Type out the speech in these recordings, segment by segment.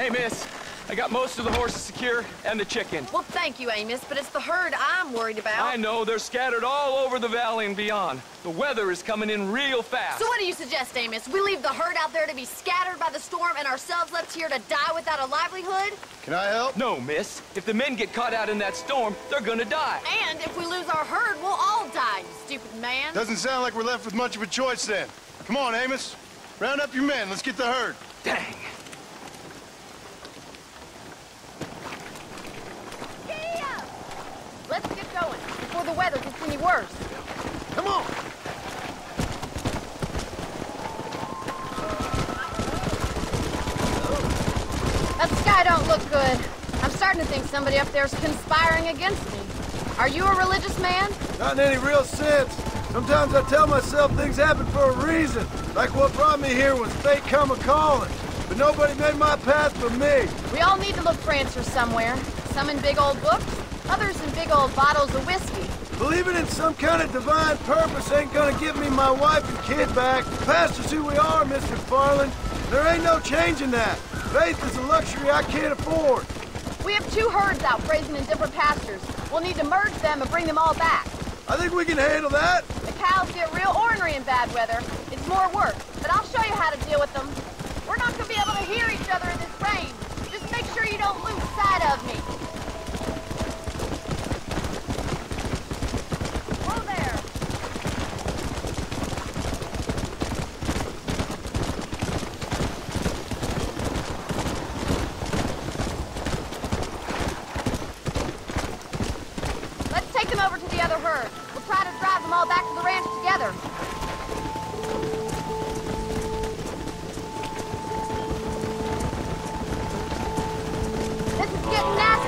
Hey, miss. I got most of the horses secure and the chicken. Well, thank you, Amos, but it's the herd I'm worried about. I know, they're scattered all over the valley and beyond. The weather is coming in real fast. So what do you suggest, Amos? We leave the herd out there to be scattered by the storm and ourselves left here to die without a livelihood? Can I help? No, miss. If the men get caught out in that storm, they're gonna die. And if we lose our herd, we'll all die, you stupid man. Doesn't sound like we're left with much of a choice then. Come on, Amos. Round up your men. Let's get the herd. Dang. Let's get going before the weather gets any worse. Come on. That sky don't look good. I'm starting to think somebody up there's conspiring against me. Are you a religious man? Not in any real sense. Sometimes I tell myself things happen for a reason. Like what brought me here was fate come a-calling. But nobody made my path but me. We all need to look for answers somewhere. Some in big old books, others in big old bottles of whiskey. Believing in some kind of divine purpose ain't gonna give me my wife and kid back. The past is who we are, Mr. Farland. There ain't no changing that. Faith is a luxury I can't afford. We have 2 herds out grazing in different pastures. We'll need to merge them and bring them all back. I think we can handle that. The cows get real ornery in bad weather. It's more work, but I'll show you how to deal with them. We're not gonna be able to hear each other in this rain. Just make sure you don't lose sight of me. Whoa there. Let's take them over to the other herd. We'll try to drive them all back to the ranch together. This is getting nasty.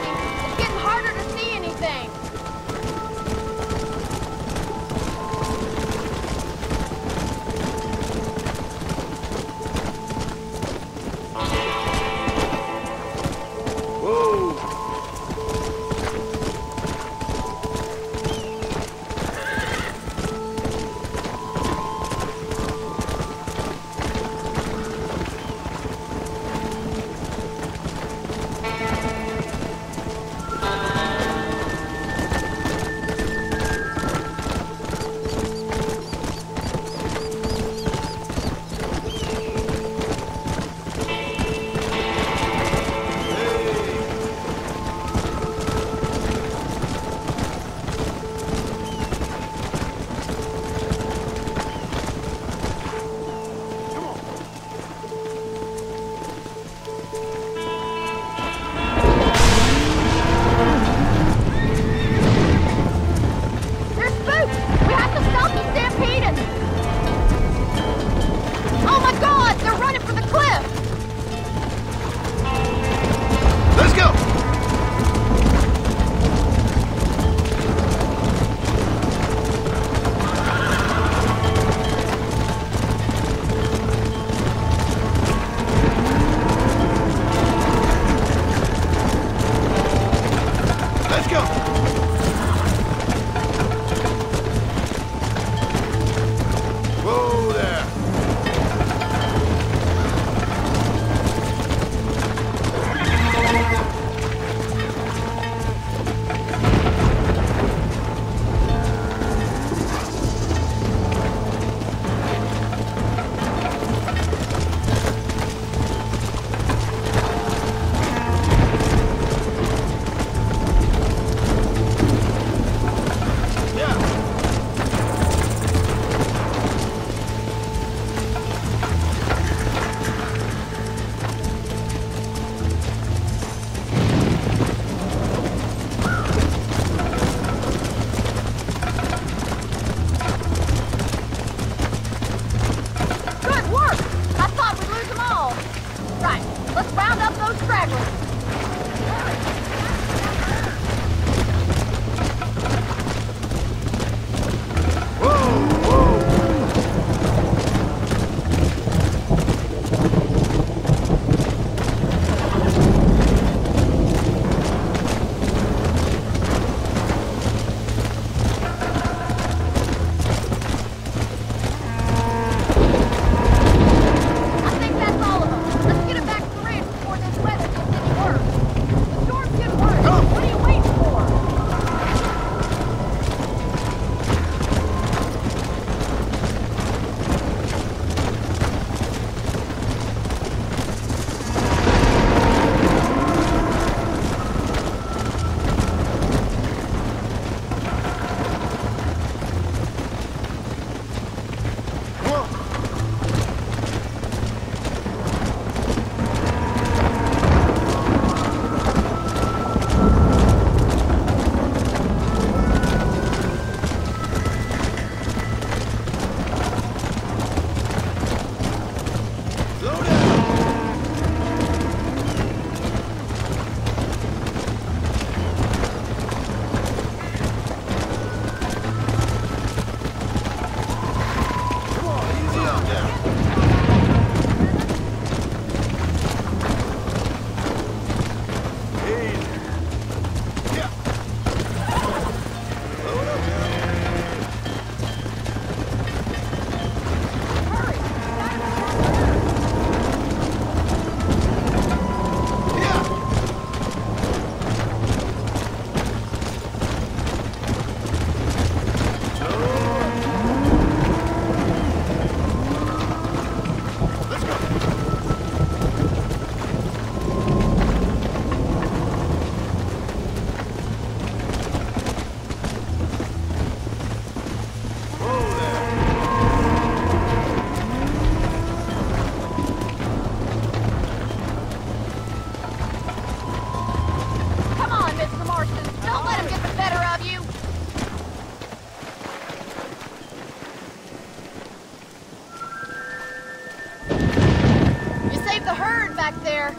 save the herd back there.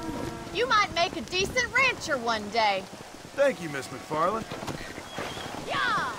You might make a decent rancher one day. Thank you, Miss McFarland. Yeah!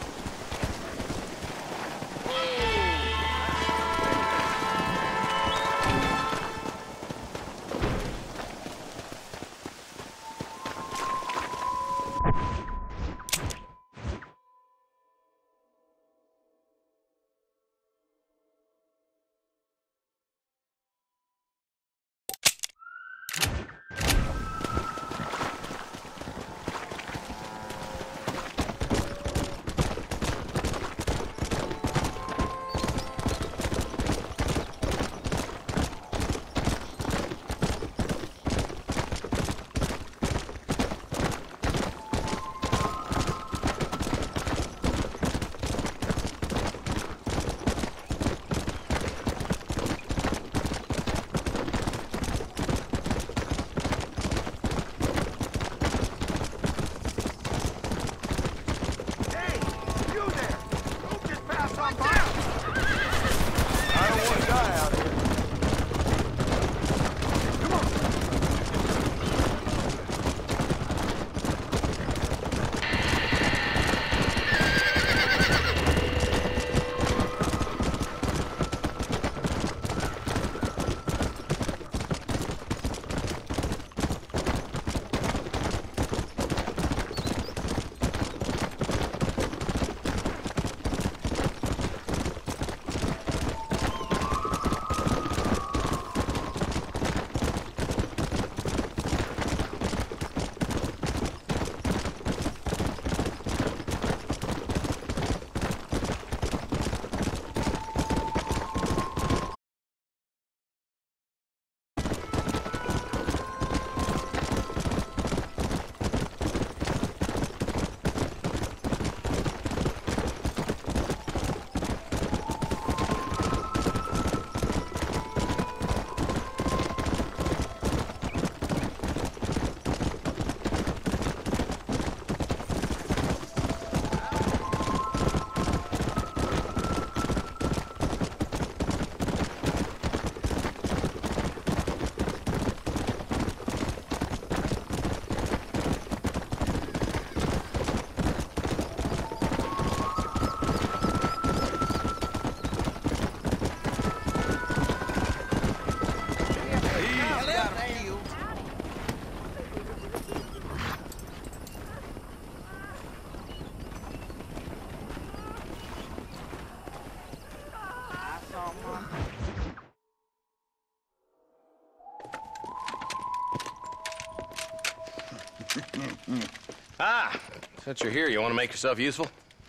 Since you're here, you want to make yourself useful?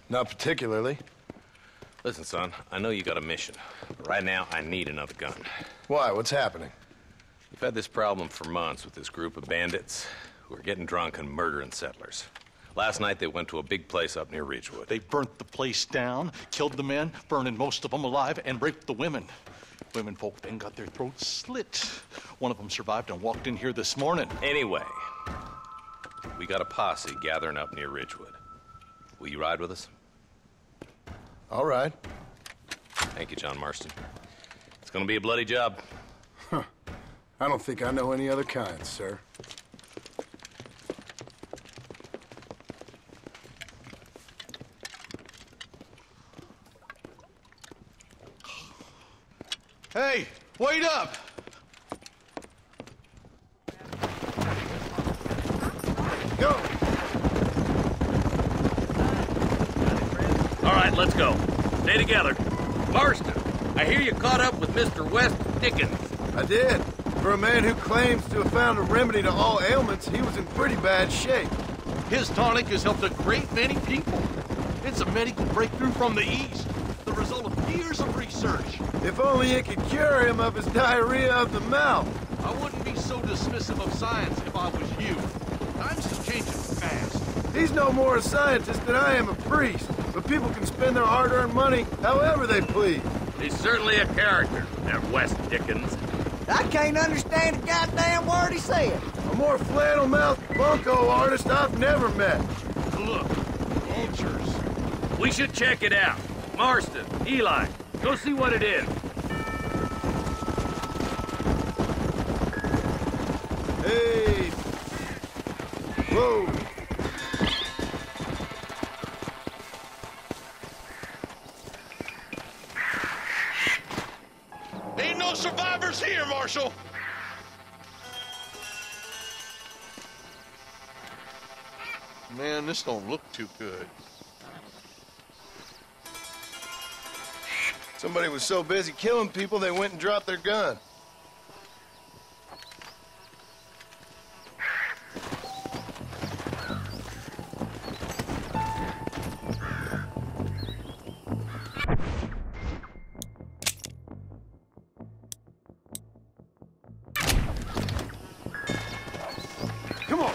Not particularly. Listen, son, I know you got a mission, but right now I need another gun. Why? What's happening? We've had this problem for months with this group of bandits who are getting drunk and murdering settlers. Last night, they went to a big place up near Ridgewood. They burnt the place down, killed the men, burning most of them alive, and raped the women. Women folk then got their throats slit. One of them survived and walked in here this morning. Anyway, we got a posse gathering up near Ridgewood. Will you ride with us? All right. Thank you, John Marston. It's gonna be a bloody job. Huh. I don't think I know any other kind, sir. Hey, wait up! Go! All right, let's go. Stay together. Marston, I hear you caught up with Mr. West Dickens. I did. For a man who claims to have found a remedy to all ailments, he was in pretty bad shape. His tonic has helped a great many people. It's a medical breakthrough from the East, the result of years of research. If only it could cure him of his diarrhea of the mouth. I wouldn't be so dismissive of science if I was you. Times is changing fast. He's no more a scientist than I am a priest, but people can spend their hard-earned money however they please. He's certainly a character, that West Dickens. I can't understand a goddamn word he said. A more flannel-mouthed bunco artist I've never met. Look, vultures. We should check it out. Marston, Eli, go see what it is. Whoa! Ain't no survivors here, Marshal! Man, this don't look too good. Somebody was so busy killing people, they went and dropped their gun. Come on.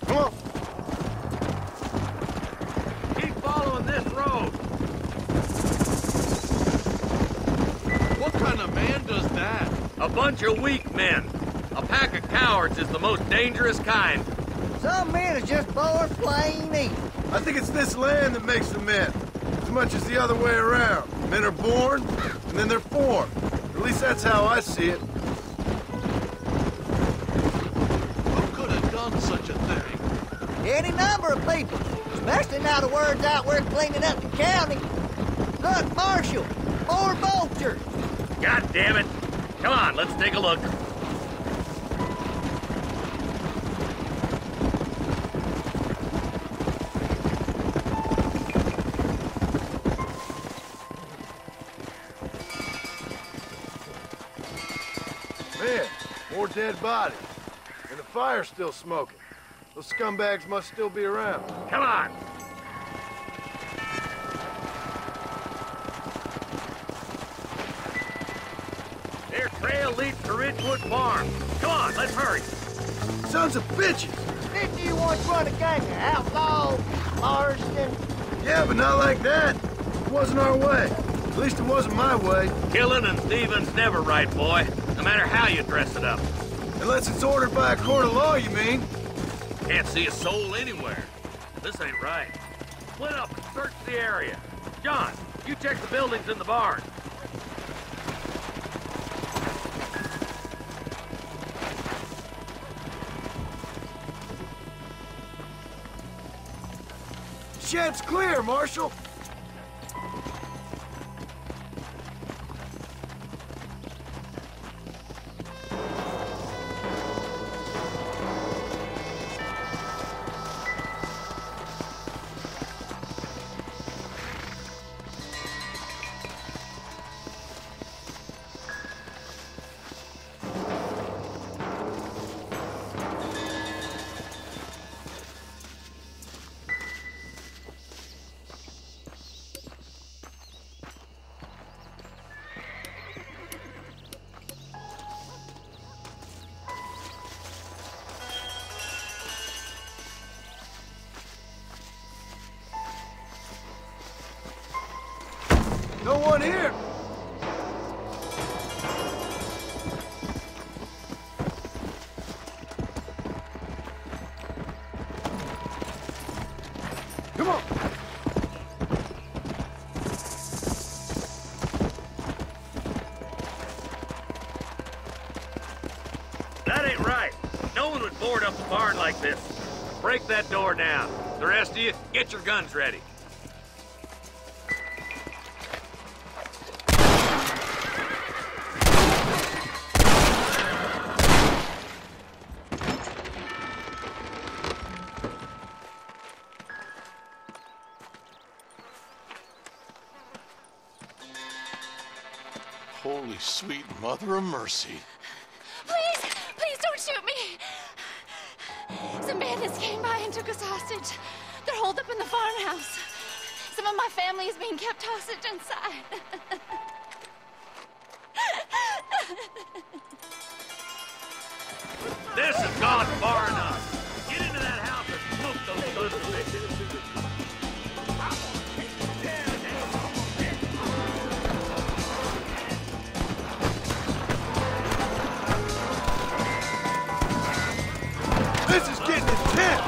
Come on. Keep following this road. What kind of man does that? A bunch of weak men. A pack of cowards is the most dangerous kind. Some men is just born plain evil. I think it's this land that makes the men, as much as the other way around. Men are born, and then they're formed. At least that's how I see it. Who could have done such a thing? Any number of people, especially now the word's out we're cleaning up the county. Look, Marshal, more vultures. God damn it. Come on, let's take a look. Man, more dead bodies. And the fire's still smoking. Those scumbags must still be around. Come on. Their trail leads to Ridgewood Farm. Come on, let's hurry. Sons of bitches! Didn't you once run a gang of outlaws, Marston? Yeah, but not like that. It wasn't our way. At least it wasn't my way. Killing and thieving's never right, boy. No matter how you dress it up. Unless it's ordered by a court of law, you mean? Can't see a soul anywhere. This ain't right. Split up and search the area. John, you check the buildings in the barn. Shed's clear, Marshal. No one here. Come on. That ain't right. No one would board up the barn like this. Break that door down. The rest of you, get your guns ready. Holy sweet mother of mercy. Please, please don't shoot me. Some bandits came by and took us hostage. They're holed up in the farmhouse. Some of my family is being kept hostage inside. This has gone far enough. Get into that house and smoke those sons of bitches. This is getting intense!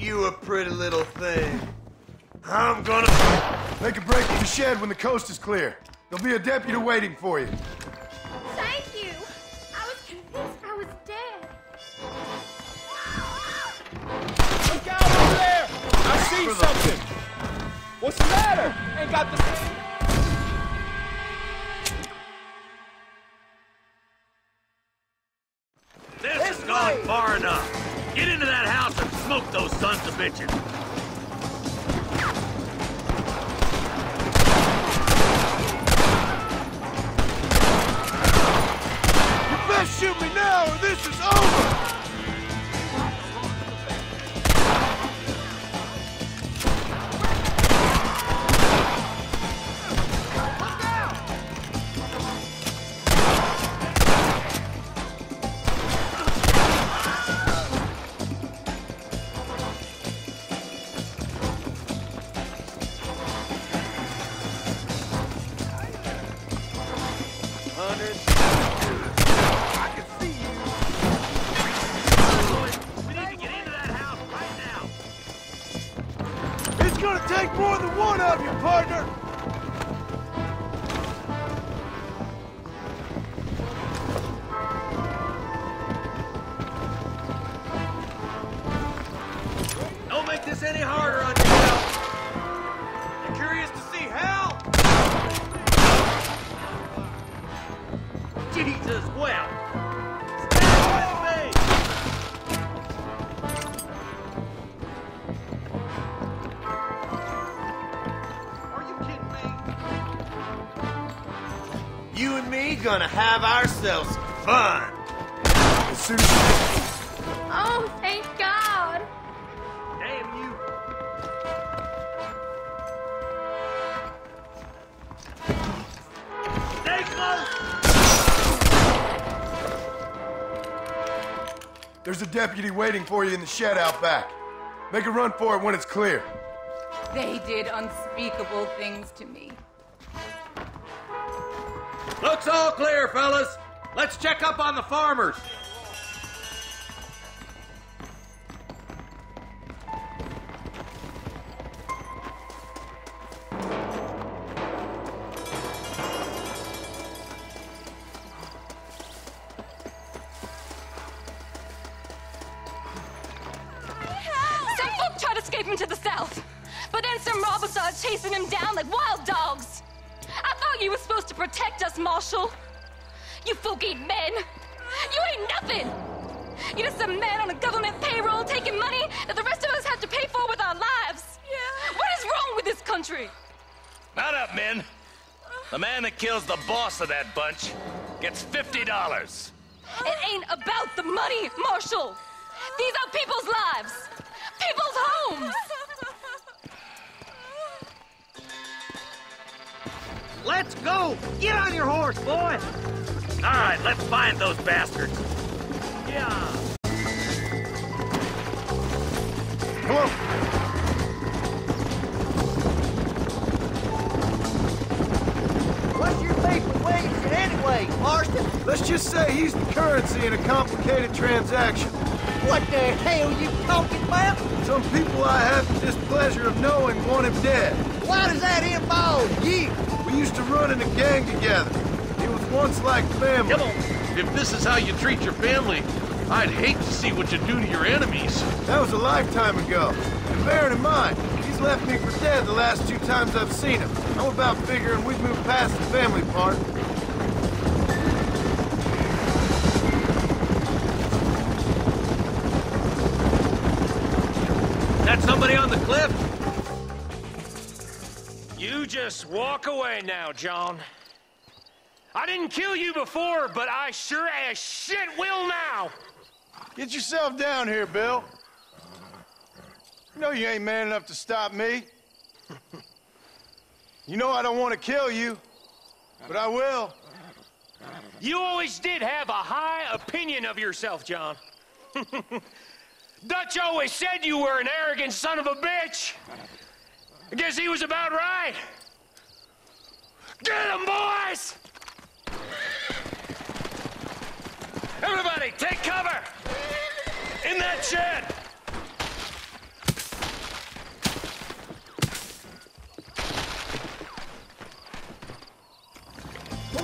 you a pretty little thing. I'm gonna... Make a break for the shed when the coast is clear. There'll be a deputy waiting for you. Thank you. I was convinced I was dead. Look out over there! I see something! What's the matter? Ain't got the... This has gone far enough. Get into that house and smoke those sons of bitches. You best shoot me now or this is over! Take more than one of you, partner! Don't make this any harder on yourself. You curious to see hell? Jesus, well. Stand with me! You and me gonna have ourselves some fun. As soon as Oh, thank God. Damn you. Stay close! There's a deputy waiting for you in the shed out back. Make a run for it when it's clear. They did unspeakable things to me. Looks all clear, fellas. Let's check up on the farmers. Some folk tried escaping to the south, but then some robbers started chasing them down like wild dogs. I thought you were supposed to protect us, Marshal. You folk ain't men. You ain't nothing. You're just a man on a government payroll taking money that the rest of us have to pay for with our lives. Yeah. What is wrong with this country? Mount up, men. The man that kills the boss of that bunch gets $50. It ain't about the money, Marshal. These are people's lives. People's homes. Let's go! Get on your horse, boy! All right, let's find those bastards. Yeah. Come on. What's your beef with Williamson anyway, Marston? Let's just say he's the currency in a complicated transaction. What the hell you talking about? Some people I have the displeasure of knowing want him dead. Why does that involve you? We used to run in a gang together. It was once like family. Come on. If this is how you treat your family, I'd hate to see what you do to your enemies. That was a lifetime ago. And bearing in mind, he's left me for dead the last 2 times I've seen him. I'm about figuring we've moved past the family part. That somebody on the cliff? You just walk away now, John. I didn't kill you before, but I sure as shit will now. Get yourself down here, Bill. You know you ain't man enough to stop me. You know I don't want to kill you, but I will. You always did have a high opinion of yourself, John. Dutch always said you were an arrogant son of a bitch. I guess he was about right. Get him, boys! Everybody, take cover! In that shed!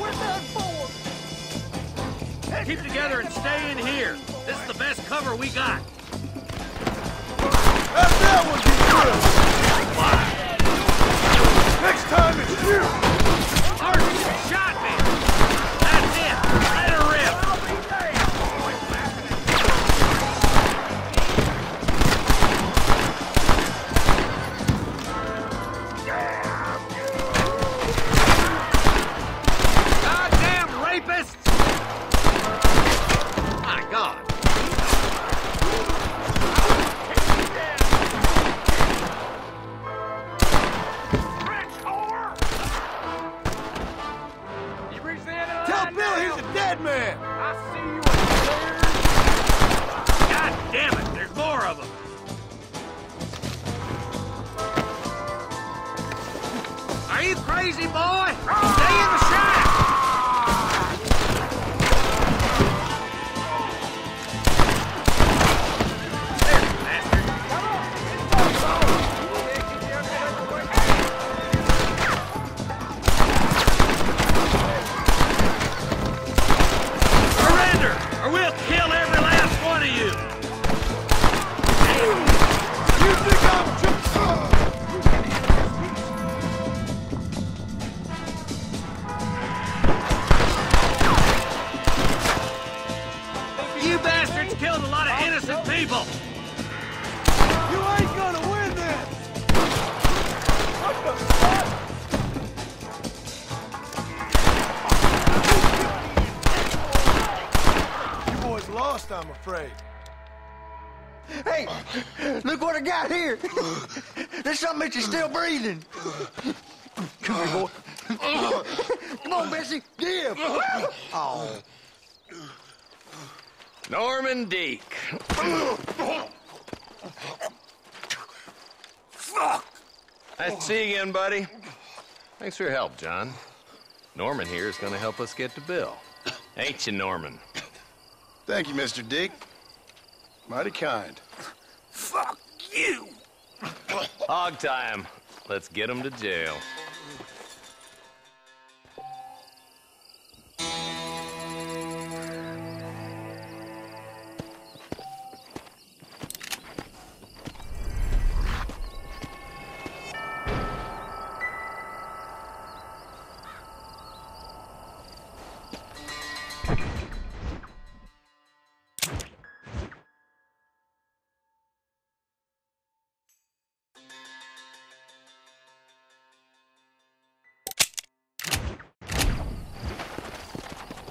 We're done for. Keep together and stay in here. This is the best cover we got. That would be good. Next time it's you. Archie shot me. That's it. Let her rip. Goddamn rapists! My God. Tell Bill he's a dead man. God damn it, there's more of them. Are you crazy, boy? Stay in the shack! There, you bastard. Surrender, or we'll kill every last one of you! You think I'm just... You bastards killed a lot of innocent people! You ain't gonna win this! What the fuck? You boys lost, I'm afraid. Hey, look what I got here. There's something that you're still breathing. Come here, boy. Come on, Bessie. Give. Oh. Norman Deek. Fuck! Nice to see you again, buddy. Thanks for your help, John. Norman here is going to help us get to Bill. Ain't you, Norman? Thank you, Mr. Dick. Mighty kind. Fuck you! Hog time. Let's get him to jail.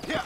Yeah.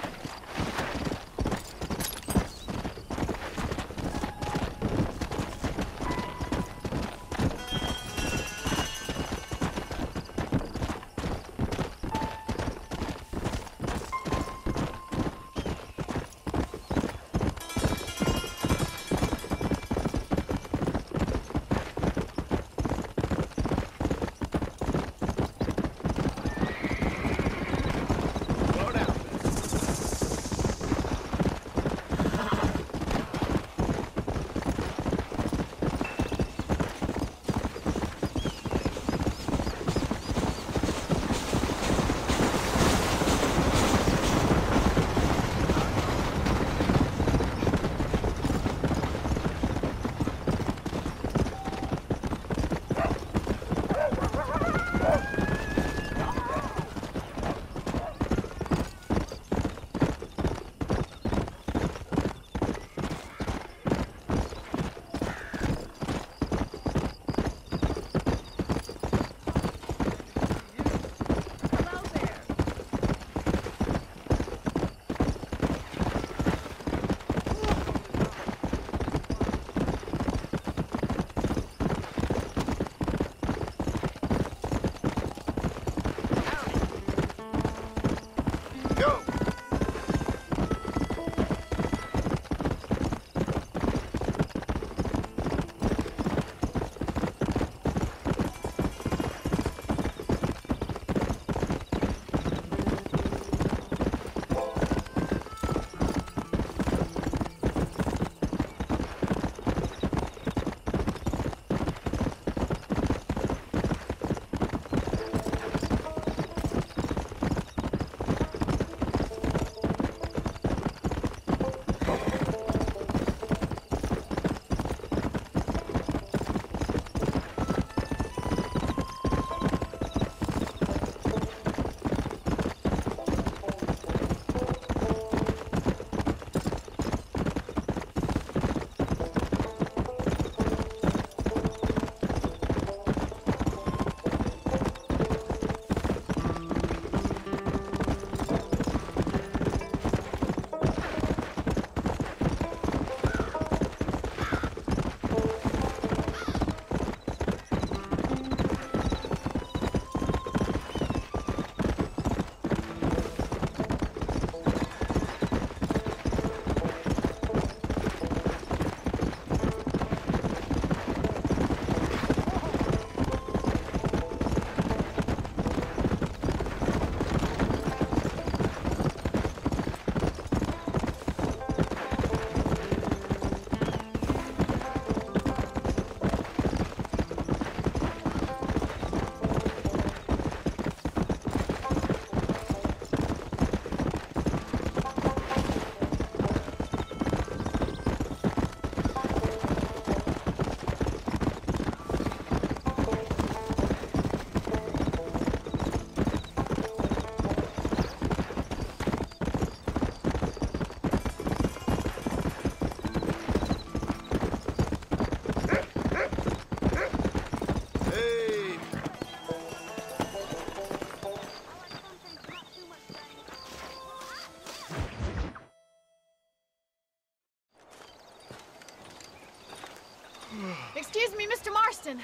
Excuse me, Mr. Marston.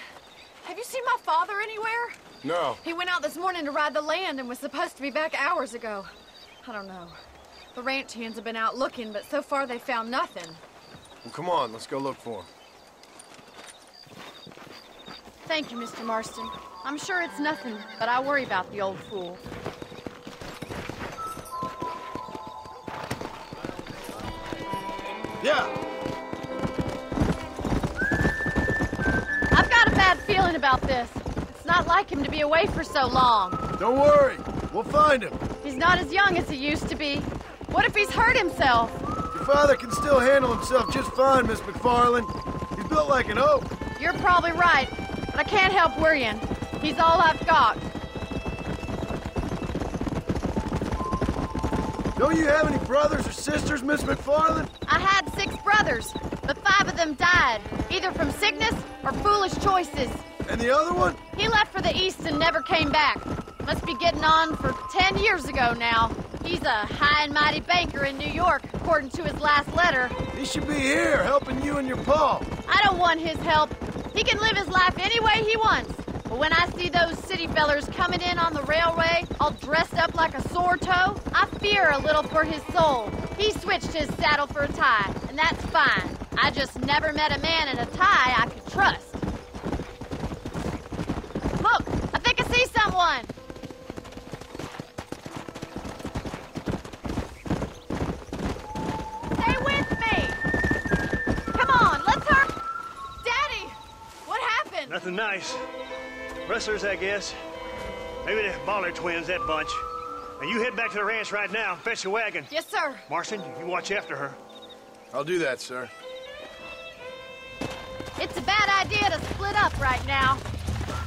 Have you seen my father anywhere? No. He went out this morning to ride the land and was supposed to be back hours ago. I don't know. The ranch hands have been out looking, but so far they found nothing. Well, come on, let's go look for him. Thank you, Mr. Marston. I'm sure it's nothing, but I worry about the old fool. Yeah. I've got a bad feeling about this. It's not like him to be away for so long. Don't worry. We'll find him. He's not as young as he used to be. What if he's hurt himself? Your father can still handle himself just fine, Miss McFarland. He's built like an oak. You're probably right, but I can't help worrying. He's all I've got. Don't you have any brothers or sisters, Miss McFarland? I had 6 brothers, but 5 of them died, either from sickness or foolish choices. And the other one? He left for the east and never came back. Must be getting on for 10 years ago now. He's a high and mighty banker in New York, according to his last letter. He should be here, helping you and your pa. I don't want his help. He can live his life any way he wants. But when I see those city fellers coming in on the railway, all dressed up like a sore toe, I fear a little for his soul. He switched his saddle for a tie, and that's fine. I just never met a man in a tie I could trust. Look, I think I see someone. Stay with me. Come on, let's hurry. Daddy, what happened? Nothing nice. Rustlers, I guess. Maybe the Baller twins, that bunch. Now you head back to the ranch right now and fetch the wagon. Yes, sir. Marston, you watch after her. I'll do that, sir. It's a bad idea to split up right now.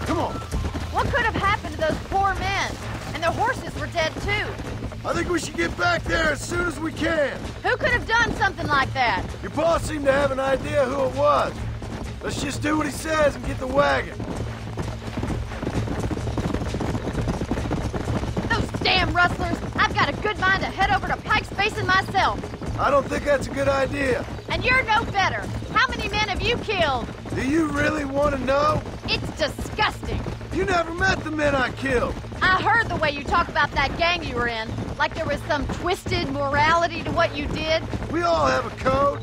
Come on. What could have happened to those poor men? And their horses were dead, too. I think we should get back there as soon as we can. Who could have done something like that? Your boss seemed to have an idea who it was. Let's just do what he says and get the wagon. Those damn rustlers! I've got a good mind to head over to Pike's Basin myself. I don't think that's a good idea. And you're no better. How many men have you killed? Do you really want to know? It's disgusting. You never met the men I killed. I heard the way you talk about that gang you were in. Like there was some twisted morality to what you did. We all have a code.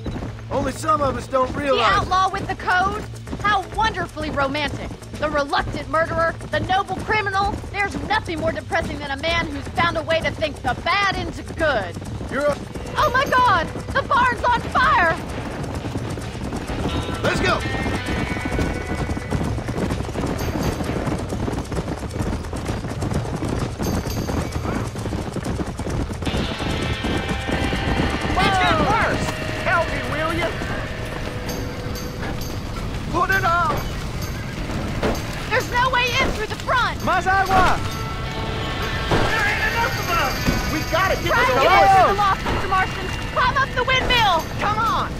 Only some of us don't The realize. outlaw with the code? How wonderfully romantic. The reluctant murderer, the noble criminal. There's nothing more depressing than a man who's found a way to think the bad into good. You're a... Oh my God! The barn's on fire! Let's go! It's getting worse! Help me, will you? Put it on! There's no way in through the front! Más agua! There ain't enough of us! We gotta get Try to to the get into the road! loft, Mr. Marston! Climb up the windmill! Come on!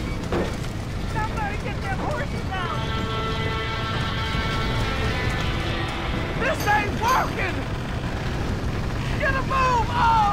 Somebody get them horses out! This ain't working! Get a move on!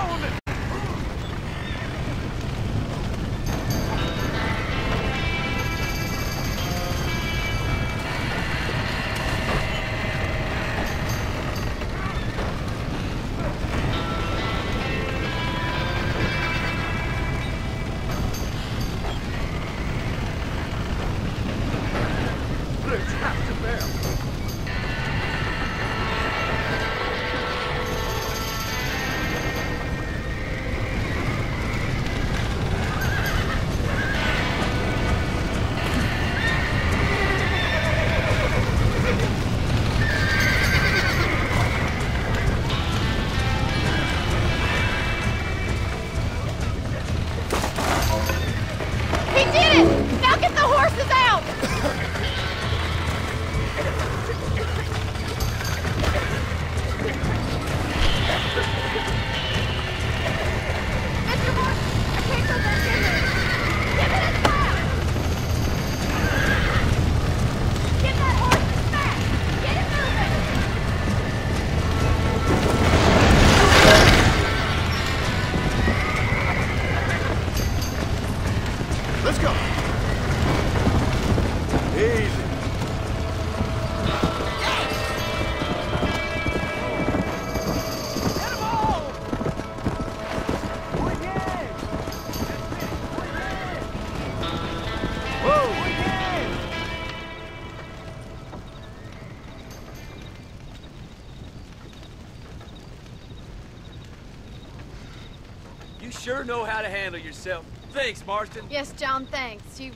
You sure know how to handle yourself. Thanks, Marston. Yes, John, thanks. You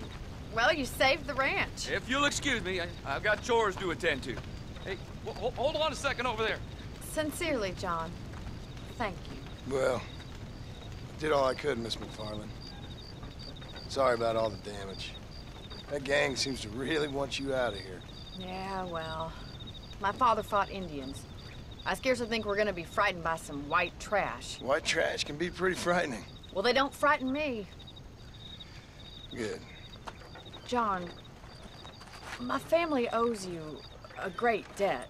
saved the ranch. If you'll excuse me, I've got chores to attend to. Hey, hold on a second over there. Sincerely, John. Thank you. Well, I did all I could, Miss McFarland. Sorry about all the damage. That gang seems to really want you out of here. Yeah, well, my father fought Indians. I scarcely think we're gonna be frightened by some white trash. White trash can be pretty frightening. Well, they don't frighten me. Good. John, my family owes you a great debt.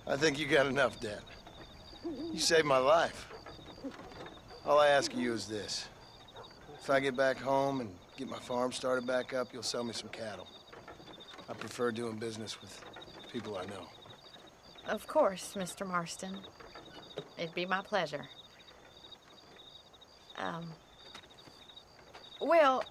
I think you got enough debt. You saved my life. All I ask of you is this. If I get back home and get my farm started back up, you'll sell me some cattle. I prefer doing business with people I know. Of course, Mr. Marston. It'd be my pleasure. Well,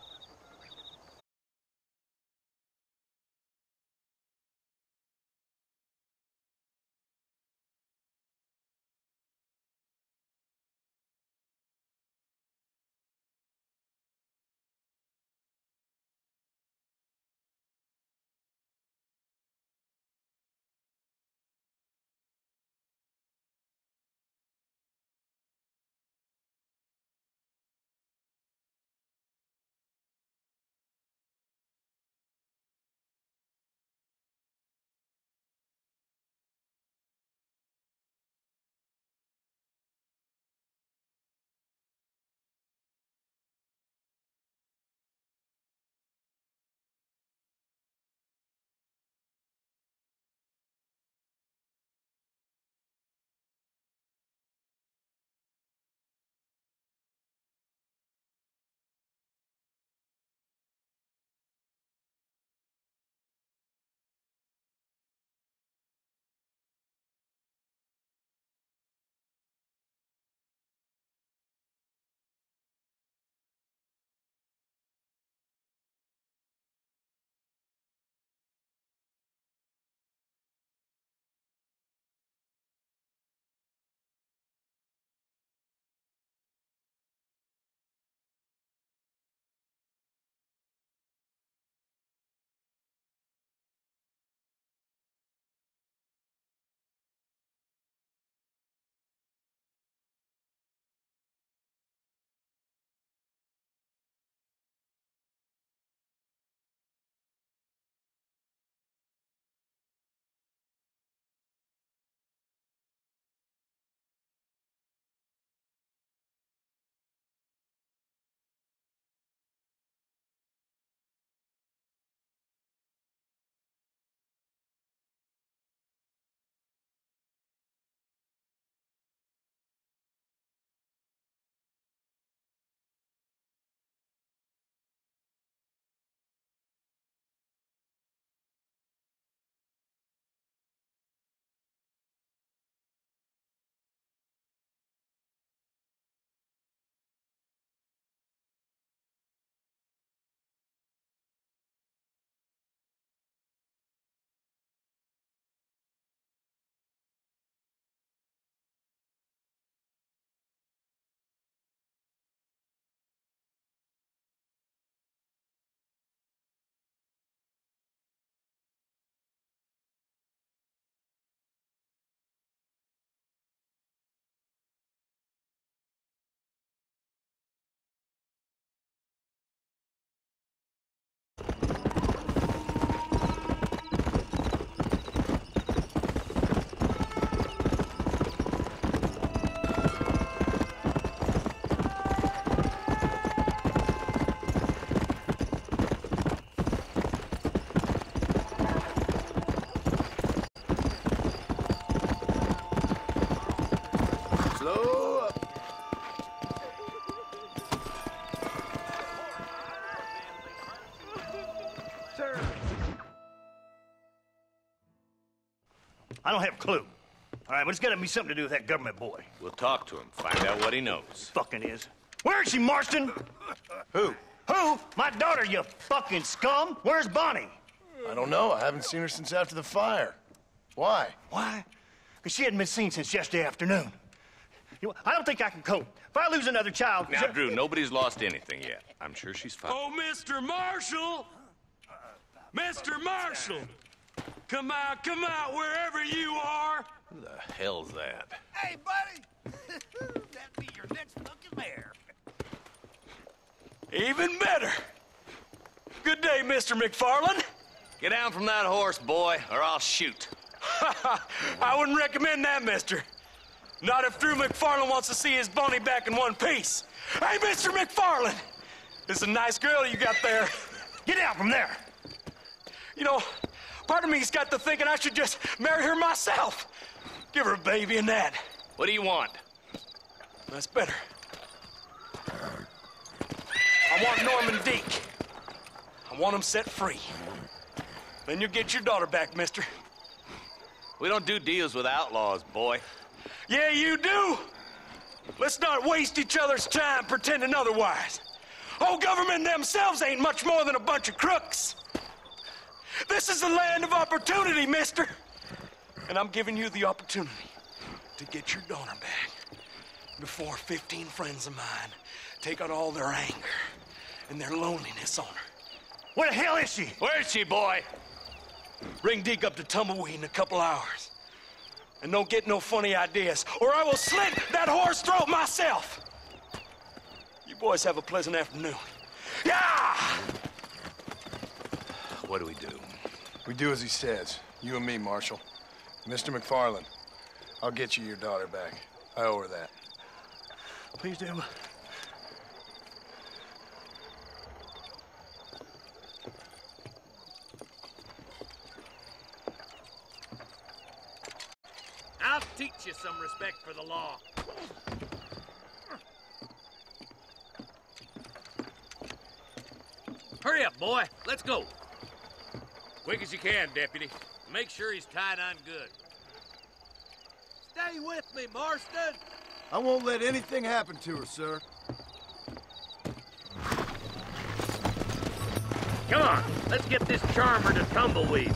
I don't have a clue. All right, but it's got to be something to do with that government boy. We'll talk to him, find out what he knows. Fucking is. Where is she, Marston? Who? Who? My daughter, you fucking scum. Where's Bonnie? I don't know. I haven't seen her since after the fire. Why? Why? Because she hadn't been seen since yesterday afternoon. You know, I don't think I can cope. If I lose another child... Now, Drew, nobody's lost anything yet. I'm sure she's fine. Oh, Mr. Marshall! Mr. Marshall! Come out, wherever you are! Who the hell's that? Hey, buddy! That'd be your next fucking mayor. Even better! Good day, Mr. McFarland. Get down from that horse, boy, or I'll shoot. I wouldn't recommend that, mister. Not if Drew McFarland wants to see his Bonnie back in one piece. Hey, Mr. McFarland! This is a nice girl you got there. Get out from there! You know, part of me's got to thinking I should just marry her myself. Give her a baby and that. What do you want? That's better. I want Norman Deke. I want him set free. Then you'll get your daughter back, mister. We don't do deals with outlaws, boy. Yeah, you do. Let's not waste each other's time pretending otherwise. Old government themselves ain't much more than a bunch of crooks. This is the land of opportunity, mister. And I'm giving you the opportunity to get your daughter back before 15 friends of mine take out all their anger and their loneliness on her. Where the hell is she? Where is she, boy? Bring Deke up to Tumbleweed in a couple hours. And don't get no funny ideas, or I will slit that horse throat myself. You boys have a pleasant afternoon. Yeah! What do we do? We do as he says. You and me, Marshal. Mr. McFarland, I'll get you your daughter back. I owe her that. Please do. I'll teach you some respect for the law. Hurry up, boy. Let's go. Quick as you can, Deputy. Make sure he's tied on good. Stay with me, Marston. I won't let anything happen to her, sir. Come on, let's get this charmer to Tumbleweed.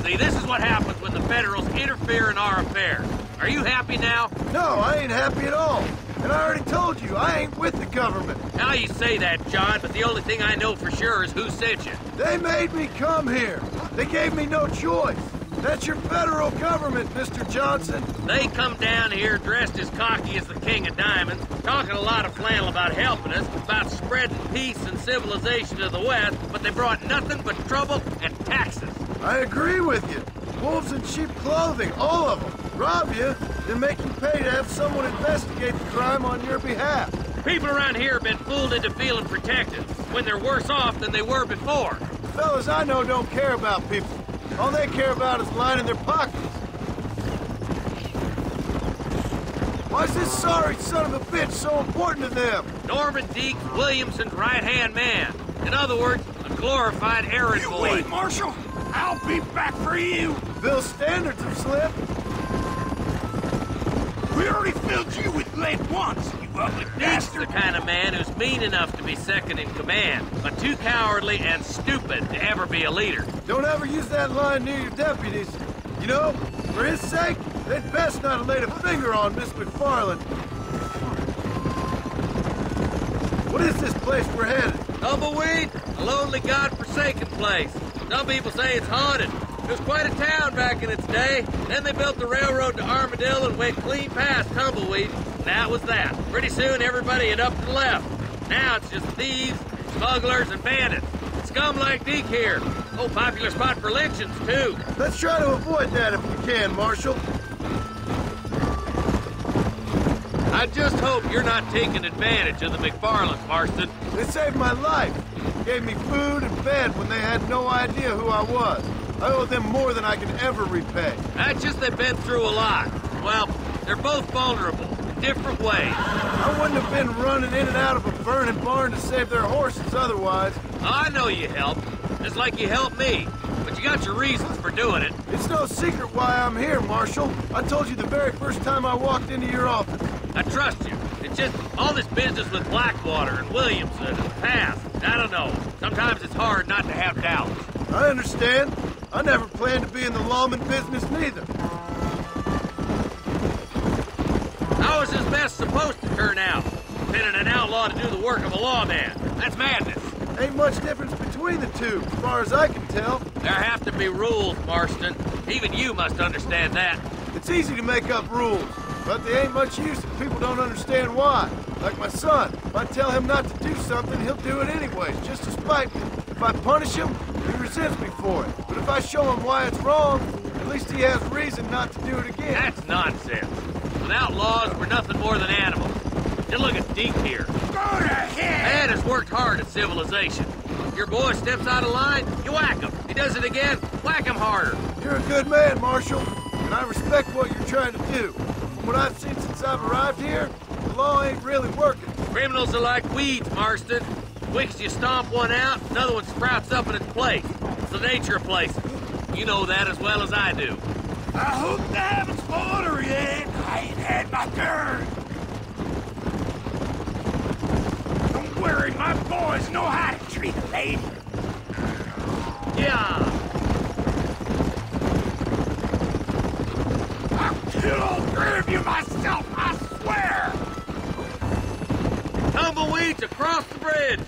See, this is what happens when the Federals interfere in our affairs. Are you happy now? No, I ain't happy at all. And I already told you, I ain't with the government. Now you say that, John, but the only thing I know for sure is who sent you. They made me come here. They gave me no choice. That's your federal government, Mr. Johnson. They come down here dressed as cocky as the King of Diamonds, talking a lot of flannel about helping us, about spreading peace and civilization to the West, but they brought nothing but trouble and taxes. I agree with you. Wolves in cheap clothing, all of them. Rob you, then make you pay to have someone investigate the crime on your behalf. People around here have been fooled into feeling protected, when they're worse off than they were before. The fellas I know don't care about people. All they care about is lining their pockets. Why's this sorry son of a bitch so important to them? Norman Deke, Williamson's right-hand man. In other words, a glorified errand boy. Wait, Marshal! I'll be back for you! Bill's standards have slipped. We already filled you with lead once, you ugly Deke's bastard! the kind of man who's mean enough to be second in command, but too cowardly and stupid to ever be a leader. Don't ever use that line near your deputies. You know, for his sake, they'd best not have laid a finger on Miss McFarland. What is this place we're headed? Tumbleweed, a lonely, god-forsaken place. Some people say it's haunted. It was quite a town back in its day. Then they built the railroad to Armadillo and went clean past Tumbleweed. And that was that. Pretty soon, everybody had up and left. Now it's just thieves, smugglers, and bandits. Scum like Deke here. Oh, popular spot for lynchings, too. Let's try to avoid that if we can, Marshal. I just hope you're not taking advantage of the McFarlands, Marston. They saved my life. Gave me food and bed when they had no idea who I was. I owe them more than I can ever repay. That's just they've been through a lot. Well, they're both vulnerable in different ways. I wouldn't have been running in and out of a burning barn to save their horses otherwise. I know you helped, just like you helped me. But you got your reasons for doing it. It's no secret why I'm here, Marshal. I told you the very first time I walked into your office. I trust you. It's just all this business with Blackwater and Williamson and the past. I don't know. Sometimes it's hard not to have doubts. I understand. I never planned to be in the lawman business neither. that's supposed to turn out? Pinning an outlaw to do the work of a lawman. That's madness. Ain't much difference between the two, as far as I can tell. There have to be rules, Marston. Even you must understand that. It's easy to make up rules, but they ain't much use if people don't understand why. Like my son. If I tell him not to do something, he'll do it anyways, just to spite me. If I punish him, he resents me for it. But if I show him why it's wrong, at least he has reason not to do it again. That's nonsense. Without laws, we're nothing more than animals. Just look at Deke here. Go to hell! Man has worked hard at civilization. Your boy steps out of line, you whack him. He does it again, whack him harder. You're a good man, Marshal, and I respect what you're trying to do. From what I've seen since I've arrived here, the law ain't really working. Criminals are like weeds, Marston. Quick as you stomp one out, another one sprouts up in its place. It's the nature of places. You know that as well as I do. I hope they haven't spoiled her yet. I ain't had my turn. Don't worry, my boys know how to treat a lady. Yeah. I'll kill all three of you myself, I swear! Tumbleweeds across the bridge.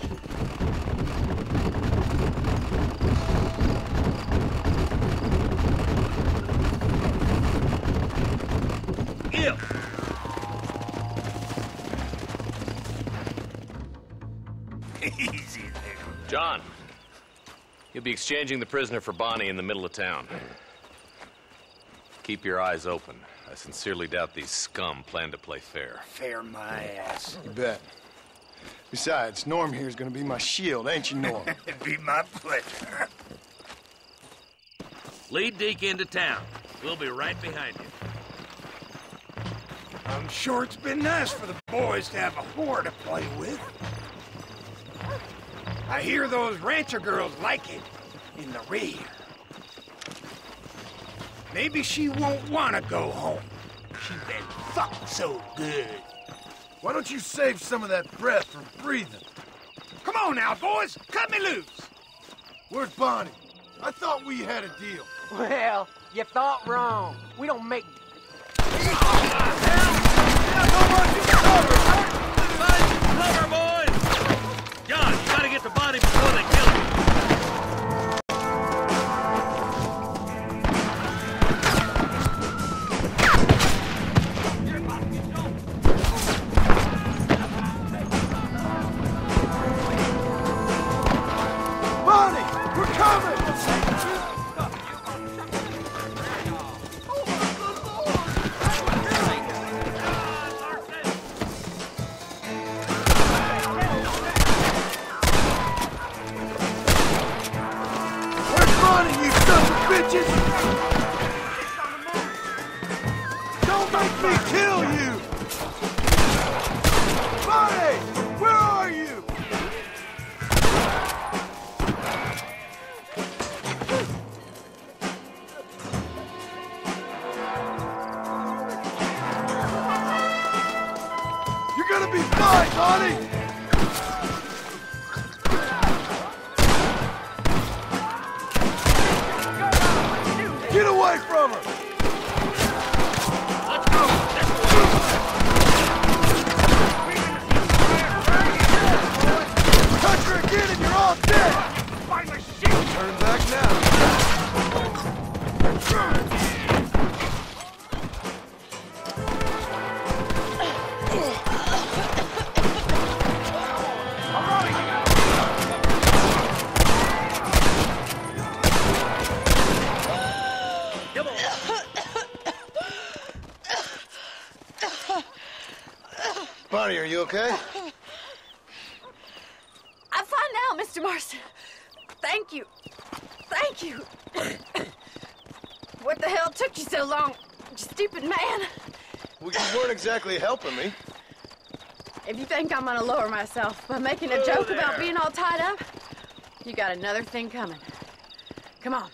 Easy there. John, you'll be exchanging the prisoner for Bonnie in the middle of town. Keep your eyes open. I sincerely doubt these scum plan to play fair. Fair my ass. You bet. Besides, Norm here's gonna be my shield, ain't you, Norm? It'd be my pleasure. Lead Deke into town. We'll be right behind you. I'm sure it's been nice for the boys to have a whore to play with. I hear those rancher girls like it in the rear. Maybe she won't want to go home. She's been fucked so good. Why don't you save some of that breath for breathing? Come on now, boys. Cut me loose. Where's Bonnie? I thought we had a deal. Well, you thought wrong. We don't make... Cover, boys! John, you gotta get the body before they kill him. Bonnie! We're coming! Bitches! Don't make me kill you! Bonnie! Where are you? You're gonna be fine, Bonnie! Get away from her! Let's go! Touch her again and you're all dead! Turn back now. Bonnie, are you okay? I'm fine now, Mr. Marston. Thank you. Thank you. What the hell took you so long, you stupid man? Well, you weren't exactly helping me. If you think I'm gonna lower myself by making a joke about being all tied up, you got another thing coming. Come on.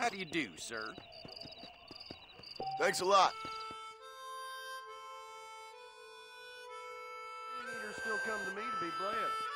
How do you do, sir? Thanks a lot. Still come to me to be blessed.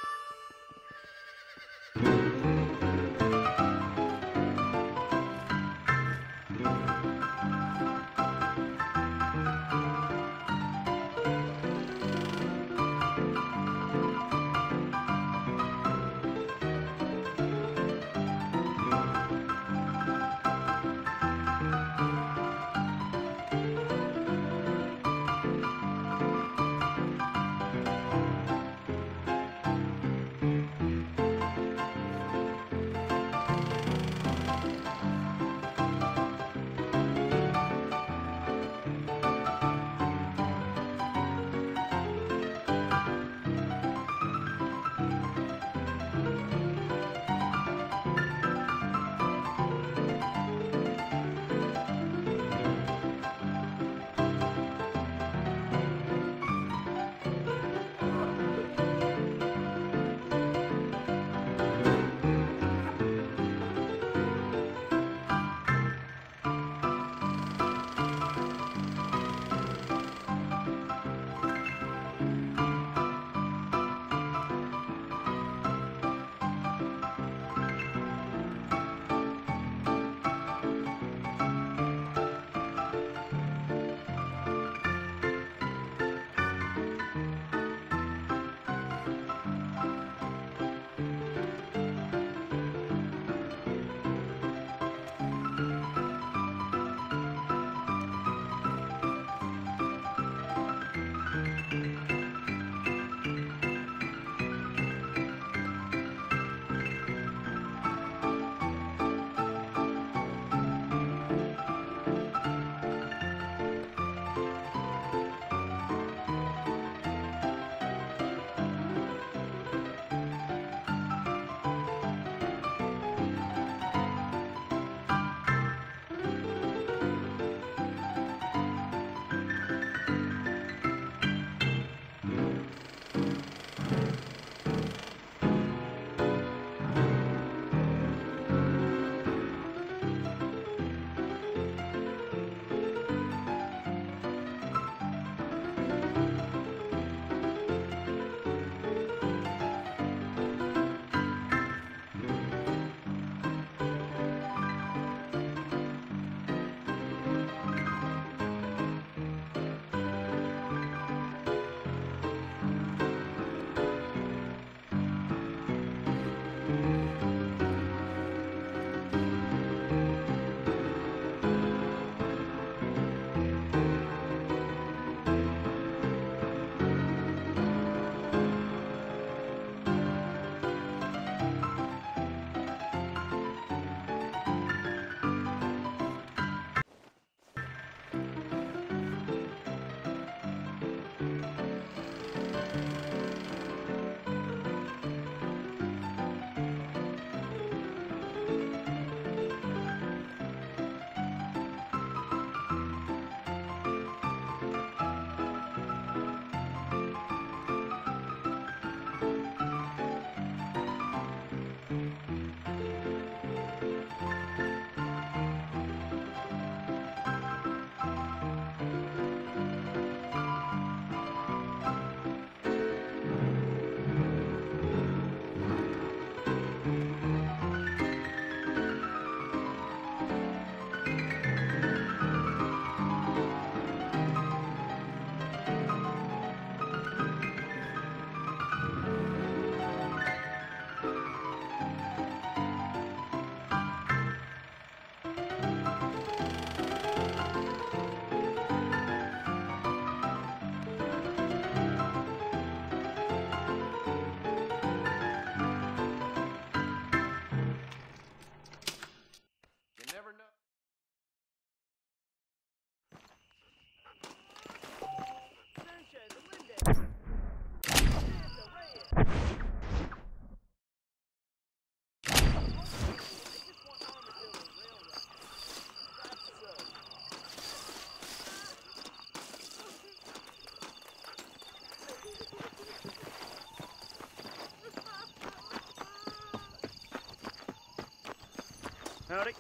Howdy.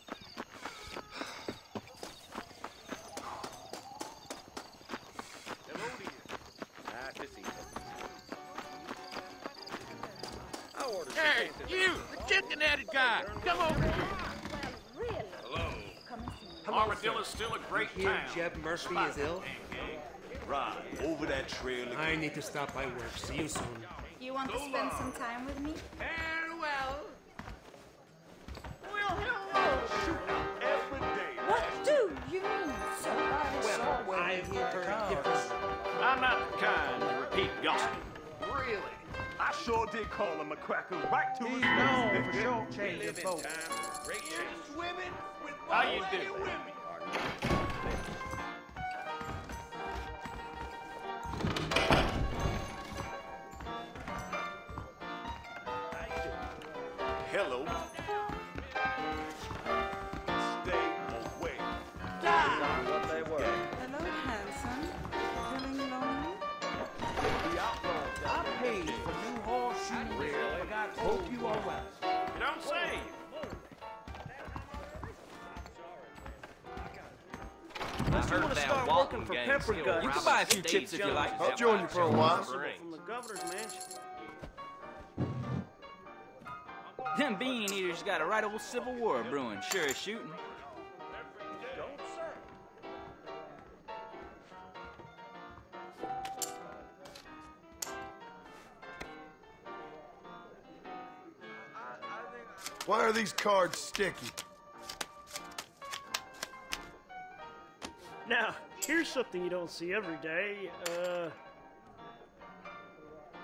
Hello to you. Nice to see you. I ordered Hey, you! The chicken-headed guy! Come over here! Hello. Armadillo's still a great Here, town. Jeb Murphy is ill. Right, over that trail again. I need to stop by work. See you soon. You want to spend some time with me? Very well. Well, hello. Shoot up every day. What do you mean, sir? Well, I've heard different. I'm not the kind to repeat gossip. Really? I sure did call him a cracker right to his face. For sure, change the boat. Women with how you do? Women. Hello. Stay away. What they were. Hello, handsome. Feeling lonely? The Outlaw. I paid for new horseshoes. Really? Forgot to hope you all well. You don't say. Unless you want to start working for Pepper Guts. You can buy a few chips if you like. I'll join you for a while. From the governor's mansion. Them bean eaters got a right old civil war brewing, sure as shooting. Why are these cards sticky? Now, here's something you don't see every day.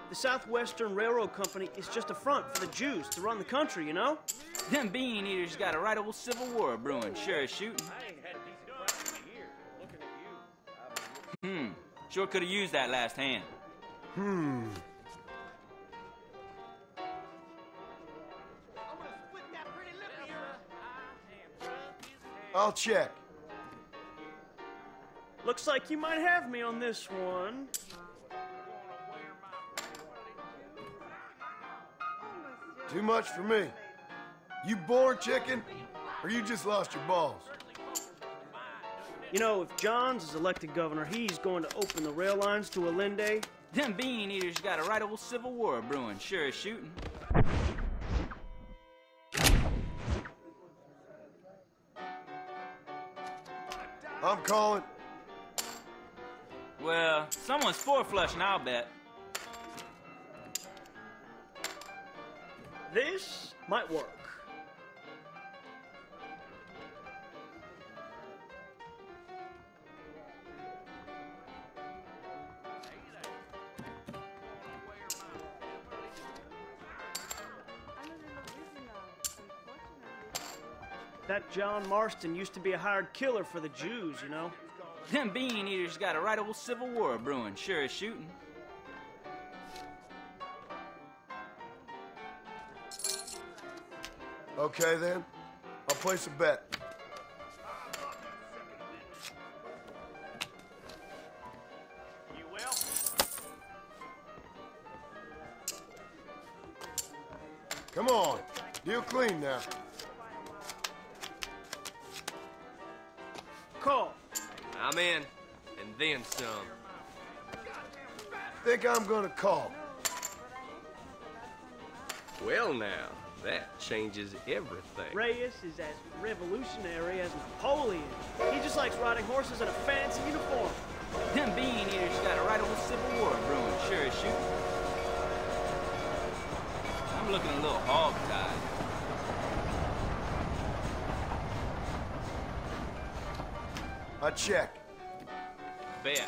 The Southwestern Railroad Company is just a front for the Jews to run the country, you know? Them bean eaters got a right old civil war brewing, sure as shooting. Sure could have used that last hand. I'll check. Looks like you might have me on this one. Too much for me. You born chicken, or you just lost your balls? You know, if Johns is elected governor, he's going to open the rail lines to Allende. Them bean eaters got a right old civil war brewing, sure as shooting. I'm calling. Well, someone's four-flushing, I'll bet. This might work. That John Marston used to be a hired killer for the Jews, you know? Them bean eaters got a right old civil war brewing, sure as shooting. Okay, then. I'll place a bet. You will? Come on. Deal clean now. Call. I'm in, and then some. Think I'm gonna call. Well now, that changes everything. Reyes is as revolutionary as Napoleon. He just likes riding horses in a fancy uniform. Them bean eaters got a right old civil war brewing, sure as shooting. I'm looking a little hog-tied. I check. Bet.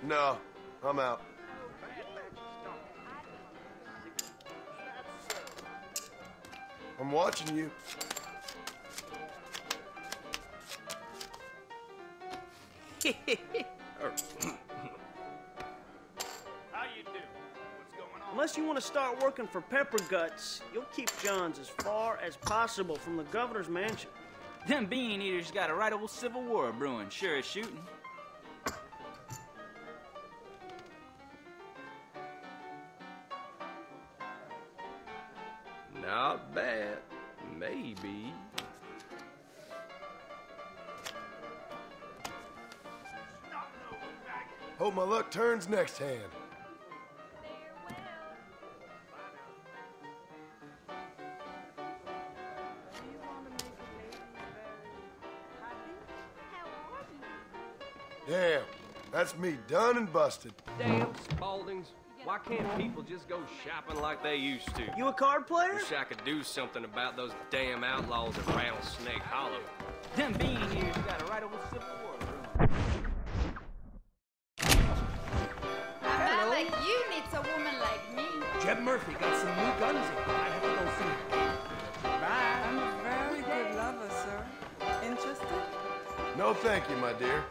No, I'm out. I'm watching you. How you do? What's going on? Unless you want to start working for Pepper Guts, you'll keep Johns as far as possible from the governor's mansion. Them bean eaters got a right old civil war brewing, sure as shooting. Not bad. Maybe. Hope my luck turns next hand. Damn, that's me done and busted. Damn, Spauldings. Why can't people just go shopping like they used to? You a card player? Wish I could do something about those damn outlaws around Snake Hollow. Them bean eaters got a right old Civil War. A man like you needs a woman like me. Jeb Murphy got some new guns in. I have to go see him. Bye. I'm a very good lover, sir. Interested? No thank you, my dear.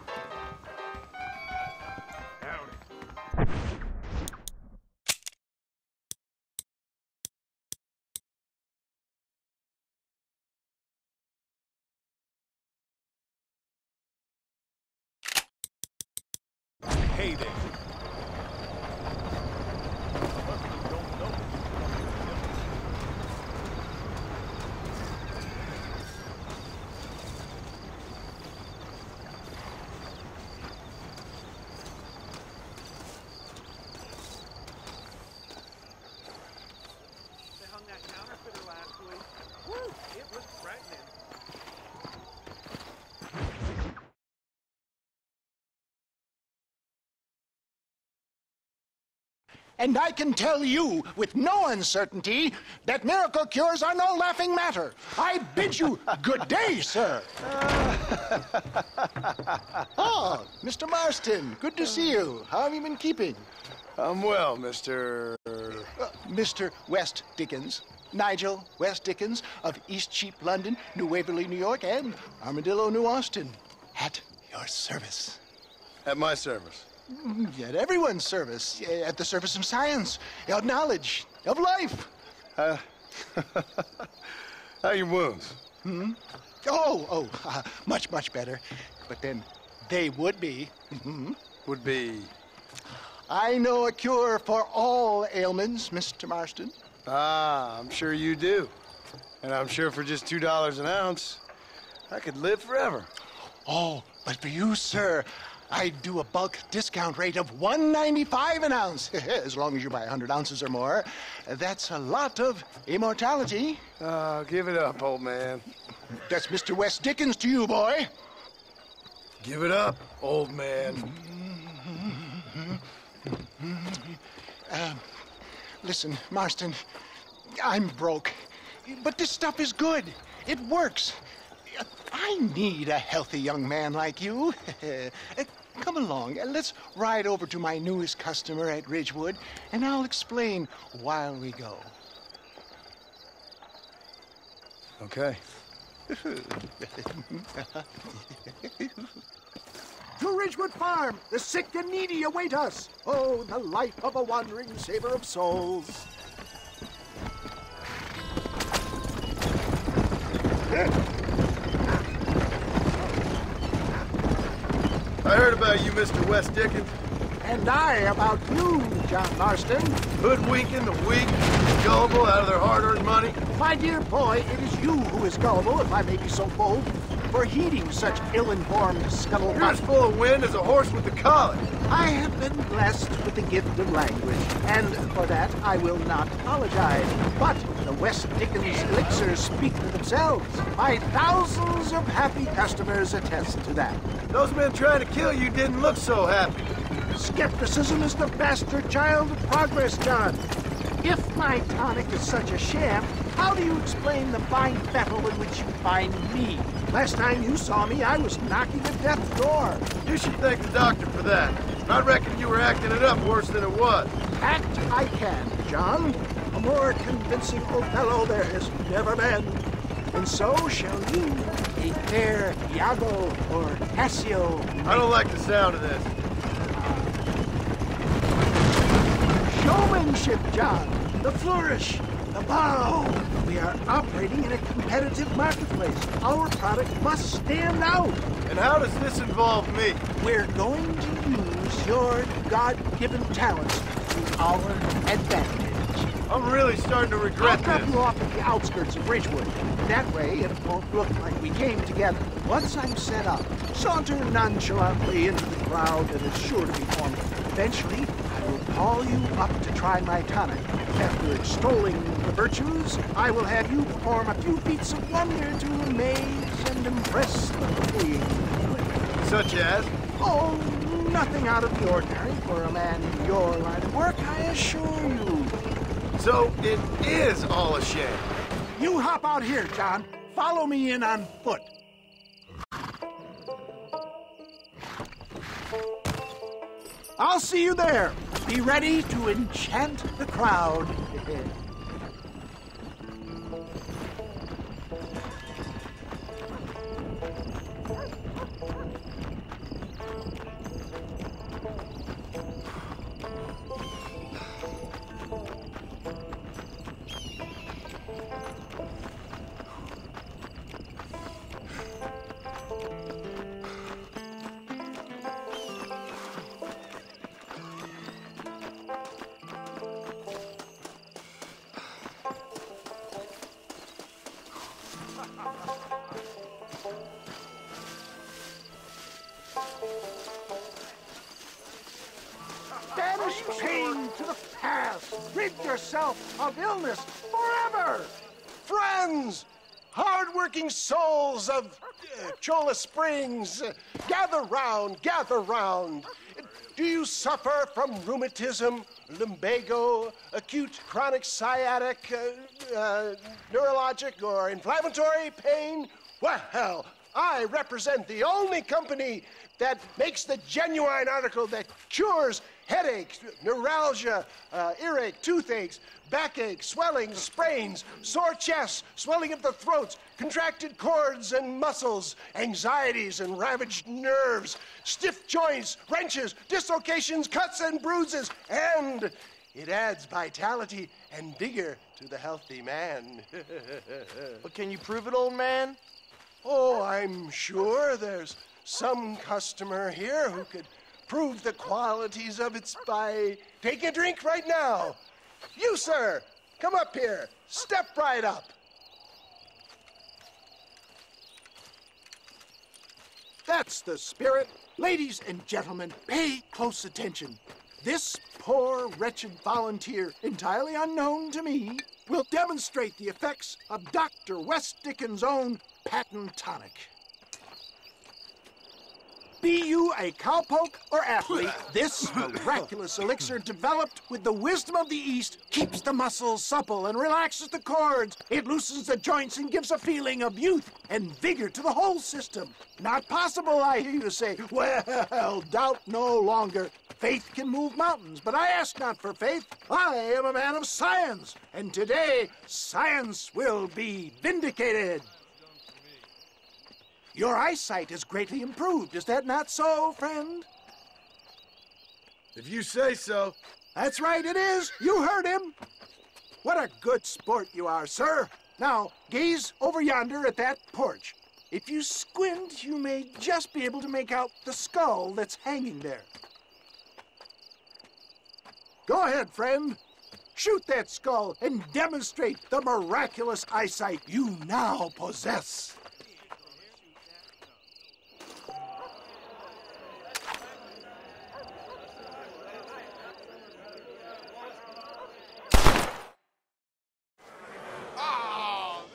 Hey there. They hung that counterfeiter last week. Woo! It was threatening. And I can tell you with no uncertainty that miracle cures are no laughing matter. I bid you good day, sir. Oh, Mr. Marston, good to see you. How have you been keeping? I'm well, Mr. Mr. West Dickens. Nigel West Dickens of Eastcheap, London, New Waverly, New York, and Armadillo, New Austin. At your service. At my service. At everyone's service. At the service of science, of knowledge, of life. How are your wounds? Much, much better. But then they would be. Would be? I know a cure for all ailments, Mr. Marston. Ah, I'm sure you do. And I'm sure for just $2 an ounce, I could live forever. Oh, but for you, sir, I'd do a bulk discount rate of $1.95 an ounce, as long as you buy 100 ounces or more. That's a lot of immortality. Give it up, old man. That's Mr. West Dickens to you, boy. Give it up, old man. Listen, Marston, I'm broke, but this stuff is good. It works. I need a healthy young man like you. Come along, let's ride over to my newest customer at Ridgewood, and I'll explain while we go. Okay. To Ridgewood Farm, the sick and needy await us. Oh, the life of a wandering saver of souls. I heard about you, Mr. West Dickens. And I about you, John Marston. Hoodwinking the weak, gullible out of their hard-earned money. My dear boy, it is you who is gullible, if I may be so bold, for heeding such ill-informed scuttlebutt. You're as full of wind as a horse with the colic. I have been blessed with the gift of language, and for that I will not apologize. But the West Dickens elixirs speak for themselves. My thousands of happy customers attest to that. Those men trying to kill you didn't look so happy. Skepticism is the bastard child of progress, John. If my tonic is such a sham, how do you explain the fine battle in which you find me? Last time you saw me, I was knocking at death's door. You should thank the doctor for that. I reckon you were acting it up worse than it was. Act I can, John. A more convincing Othello there has never been. And so shall you, a fair Iago or Cassio. I don't like the sound of this. Showmanship, John. The flourish, the bow. We are operating in a competitive marketplace. Our product must stand out. And how does this involve me? We're going to use your God-given talents to our advantage. I'm really starting to regret I'll drop this. you off at the outskirts of Ridgewood. That way, it won't look like we came together. Once I'm set up, saunter nonchalantly into the crowd that is sure to be forming. Eventually, I will call you up to try my tonic. After extolling the virtues, I will have you perform a few feats of wonder to amaze and impress the queen. Such as? Oh, nothing out of the ordinary for a man in your line of work, I assure you. So it is all a shame. You hop out here, John. Follow me in on foot. I'll see you there. Be ready to enchant the crowd. Banish pain to the past. Rid yourself of illness forever. Friends, hard-working souls of Cholla Springs, gather round, gather round. Do you suffer from rheumatism, lumbago, acute chronic sciatic, neurologic, or inflammatory pain? Well, I represent the only company that makes the genuine article that cures headaches, neuralgia, earache, toothaches, backache, swelling, sprains, sore chests, swelling of the throats, contracted cords and muscles, anxieties and ravaged nerves, stiff joints, wrenches, dislocations, cuts and bruises, and it adds vitality and vigor to the healthy man. But can you prove it, old man? Oh, I'm sure there's some customer here who could prove the qualities of it by taking a drink right now. You, sir, come up here. Step right up. That's the spirit. Ladies and gentlemen, pay close attention. This poor, wretched volunteer, entirely unknown to me, will demonstrate the effects of Dr. West Dickens' own patent tonic. Be you a cowpoke or athlete, this miraculous elixir developed with the wisdom of the East keeps the muscles supple and relaxes the cords. It loosens the joints and gives a feeling of youth and vigor to the whole system. Not possible, I hear you say. Well, doubt no longer. Faith can move mountains, but I ask not for faith. I am a man of science, and today science will be vindicated. Your eyesight is greatly improved. Is that not so, friend? If you say so. That's right, it is. You heard him. What a good sport you are, sir. Now, gaze over yonder at that porch. If you squint, you may just be able to make out the skull that's hanging there. Go ahead, friend. Shoot that skull and demonstrate the miraculous eyesight you now possess.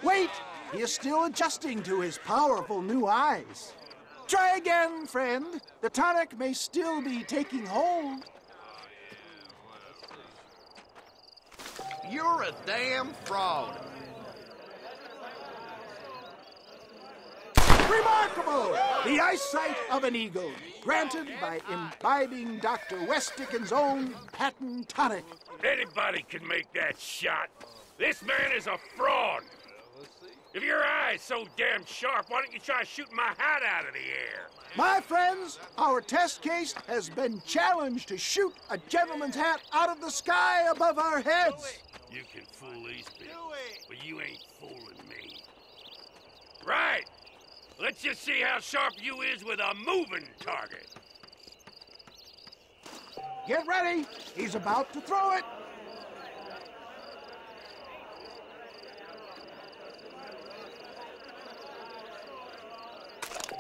Wait! He is still adjusting to his powerful new eyes. Try again, friend. The tonic may still be taking hold. You're a damn fraud. Remarkable! The eyesight of an eagle, granted by imbibing Dr. West Dickens' own patent tonic. Anybody can make that shot. This man is a fraud. If your eye's so damn sharp, why don't you try shooting my hat out of the air? My friends, our test case has been challenged to shoot a gentleman's hat out of the sky above our heads. You can fool these people, but you ain't fooling me. Right. Let's just see how sharp you is with a moving target. Get ready. He's about to throw it.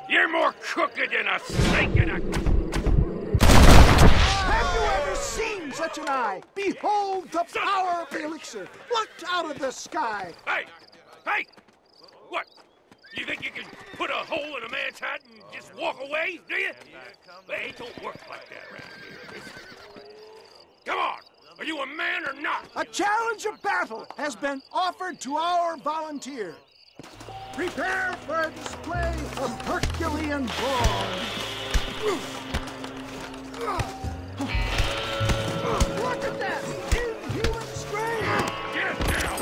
You're more crooked than a snake in a... Have you ever seen such an eye? Behold the power of the elixir, plucked out of the sky. Hey! Hey! What? You think you can put a hole in a man's hat and just walk away, do you? Hey, it don't work like that around here. Come on! Are you a man or not? A challenge of battle has been offered to our volunteer. Prepare for a display of Herculean brawn. Look at that! Inhuman strength! Get it now!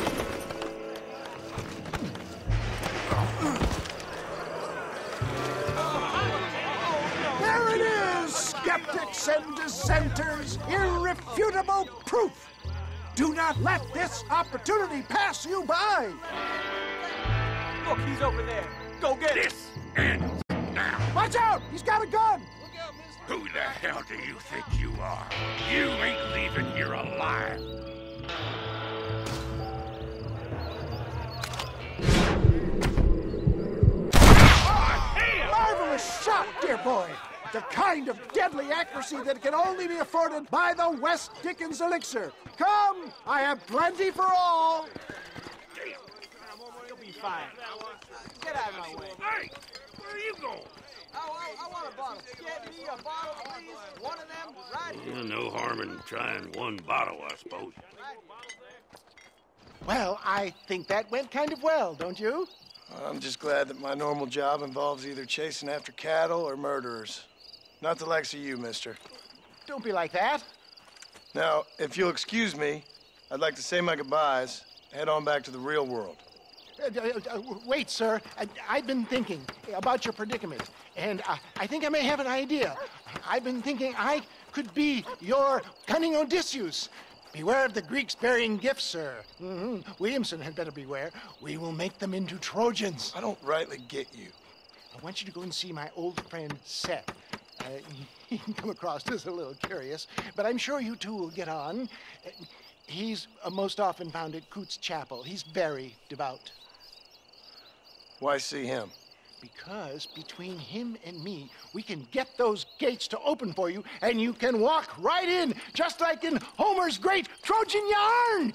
There it is, skeptics and dissenters! Irrefutable proof! Do not let this opportunity pass you by! Look, he's over there. Go get him. This ends now. Watch out! He's got a gun! Who the hell do you think you are? You ain't leaving here alive. Marvelous shot, dear boy! The kind of deadly accuracy that can only be afforded by the West Dickens elixir. Come, I have plenty for all. You'll be fine. Get out of my way. Hey, where are you going? I want a bottle. Get me a bottle, please. One of them right here. Well, no harm in trying one bottle, I suppose. Well, I think that went kind of well, don't you? I'm just glad that my normal job involves either chasing after cattle or murderers. Not the likes of you, mister. Don't be like that. Now, if you'll excuse me, I'd like to say my goodbyes, head on back to the real world. Wait, sir. I've been thinking about your predicament, and I think I may have an idea. I've been thinking I could be your cunning Odysseus. Beware of the Greeks bearing gifts, sir. Williamson had better beware. We will make them into Trojans. I don't rightly get you. I want you to go and see my old friend Seth. He can come across as a little curious, but I'm sure you two will get on. He's most often found at Coots Chapel. He's very devout. Why see him? Because between him and me, we can get those gates to open for you, and you can walk right in, just like in Homer's great Trojan yarn!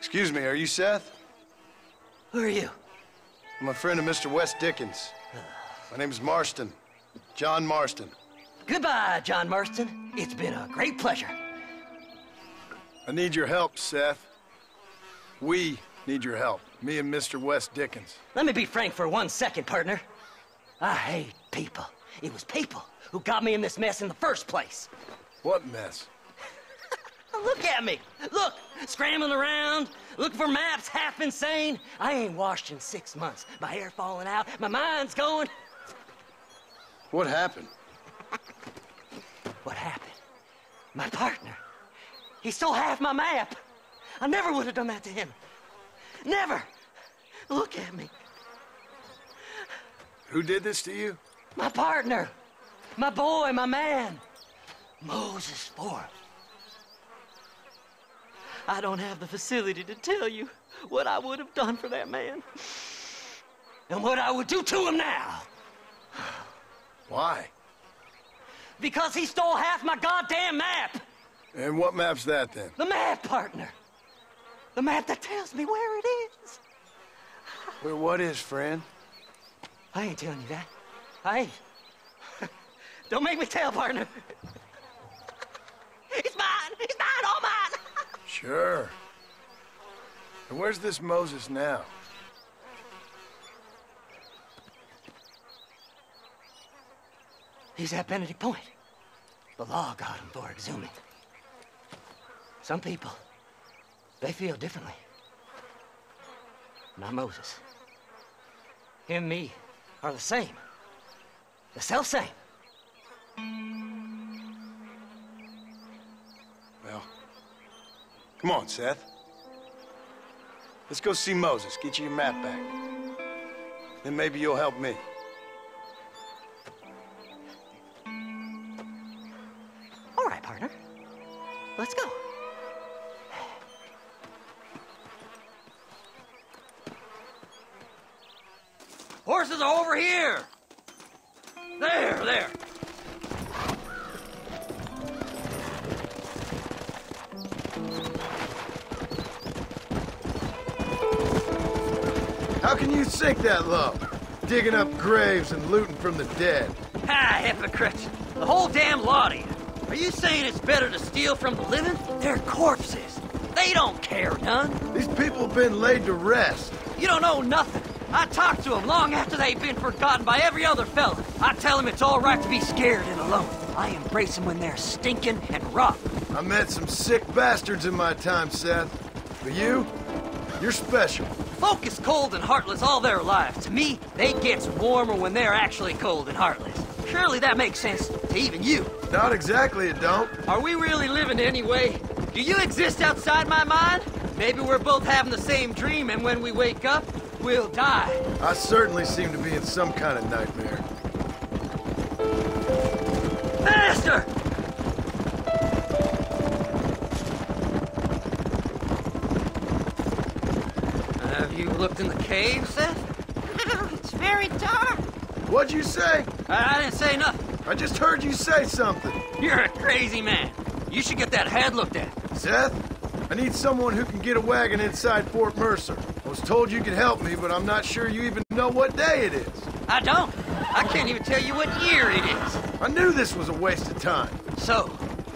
Excuse me, are you Seth? Who are you? I'm a friend of Mr. Wes Dickens. My name's Marston. John Marston. Goodbye, John Marston. It's been a great pleasure. I need your help, Seth. We need your help. Me and Mr. Wes Dickens. Let me be frank for 1 second, partner. I hate people. It was people who got me in this mess in the first place. What mess? Look at me. Look, scrambling around, looking for maps, half insane. I ain't washed in 6 months. My hair falling out, my mind's going. What happened? What happened? My partner. He stole half my map. I never would have done that to him. Never. Look at me. Who did this to you? My partner. My boy, my man. Moses Ford. I don't have the facility to tell you what I would have done for that man. And what I would do to him now. Why? Because he stole half my goddamn map. And what map's that, then? The map, partner. The map that tells me where it is. Where what is, friend? I ain't telling you that. I ain't. Don't make me tell, partner. It's mine! It's mine! All mine! Sure. And where's this Moses now? He's at Benedict Point. The law got him for exhuming. Some people, they feel differently. Not Moses. Him and me are the same. The self-same. Well, come on, Seth. Let's go see Moses, get you your map back. Then maybe you'll help me. All right, partner. Let's go. Horses are over here! There! How can you sink that low? Digging up graves and looting from the dead. Ha, hypocrite! The whole damn lot of you. Are you saying it's better to steal from the living? They're corpses. They don't care none. These people have been laid to rest. You don't know nothing. I talked to them long after they'd been forgotten by every other fella. I tell them it's all right to be scared and alone. I embrace them when they're stinking and rotten. I met some sick bastards in my time, Seth. But you're special. Folk is cold and heartless all their lives. To me, they gets warmer when they're actually cold and heartless. Surely that makes sense to even you. Not exactly, it don't. Are we really living anyway? Do you exist outside my mind? Maybe we're both having the same dream, and when we wake up, we'll die. I certainly seem to be in some kind of nightmare. Master! Have you looked in the cave, Seth? It's very dark. What'd you say? I didn't say nothing. I just heard you say something. You're a crazy man. You should get that head looked at. Seth, I need someone who can get a wagon inside Fort Mercer. I was told you could help me, but I'm not sure you even know what day it is. I don't. I can't even tell you what year it is. I knew this was a waste of time. So,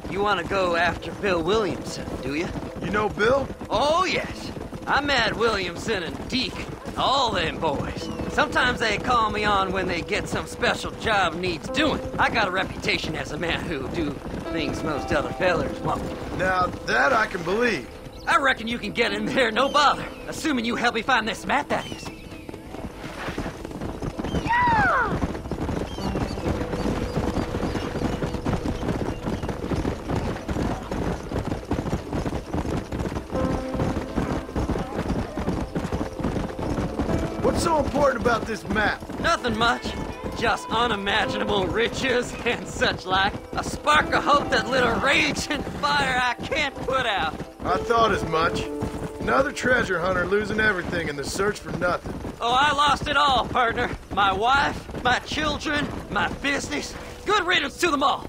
you want to go after Bill Williamson, do you? You know Bill? Oh, yes. I met Williamson and Deke, all them boys. Sometimes they call me on when they get some special job needs doing. I got a reputation as a man who'll do things most other fellers won't. Now, that I can believe. I reckon you can get in there, no bother. Assuming you help me find this map, that is. Yeah! What's so important about this map? Nothing much. Just unimaginable riches and such like. A spark of hope that lit a raging fire I can't put out. I thought as much. Another treasure hunter losing everything in the search for nothing. Oh, I lost it all, partner. My wife, my children, my business. Good riddance to them all.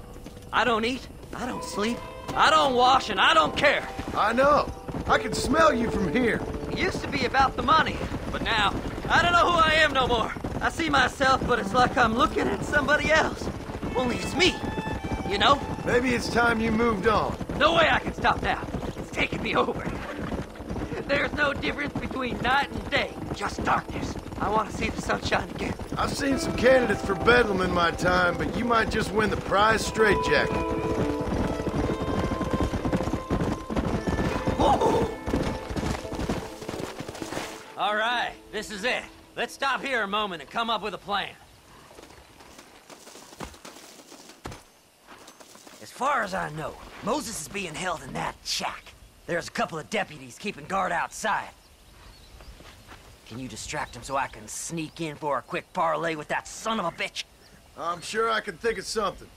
I don't eat, I don't sleep, I don't wash, and I don't care. I know. I can smell you from here. It used to be about the money, but now, I don't know who I am no more. I see myself, but it's like I'm looking at somebody else. Only it's me, you know? Maybe it's time you moved on. No way I can stop now. It's taking me over. There's no difference between night and day, just darkness. I want to see the sunshine again. I've seen some candidates for Bedlam in my time, but you might just win the prize straitjacket. All right, this is it. Let's stop here a moment and come up with a plan. As far as I know, Moses is being held in that shack. There's a couple of deputies keeping guard outside. Can you distract him so I can sneak in for a quick parlay with that son of a bitch? I'm sure I can think of something.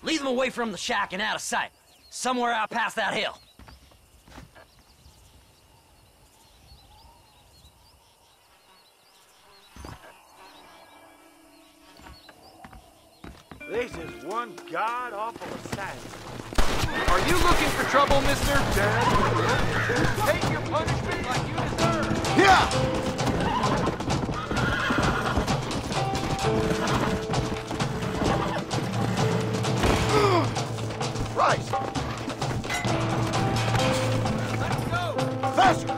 Lead them away from the shack and out of sight. Somewhere out past that hill. This is one god-awful assassin. Are you looking for trouble, mister? Dad, take your punishment like you deserve. Yeah! Christ! Let's go! Faster!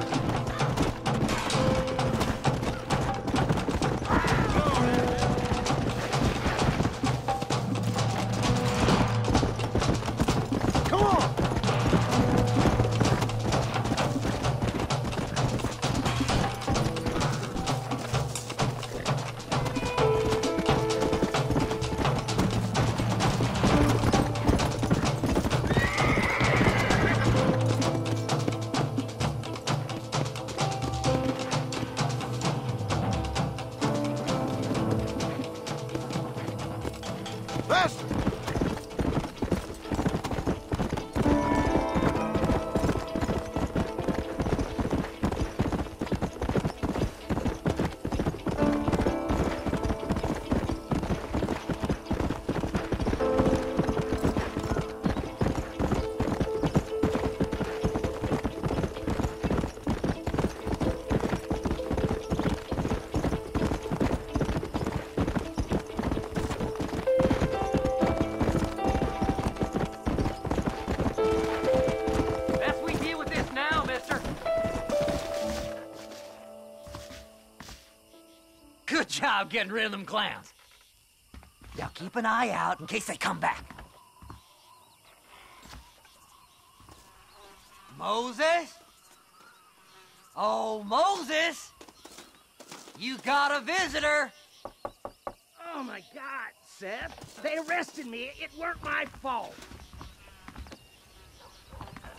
Come on! Faster! Best we deal with this now, mister. Good job getting rid of them clowns. Now keep an eye out in case they come back. Moses? Oh, Moses! You got a visitor! Oh my God, Seth. They arrested me. It weren't my fault.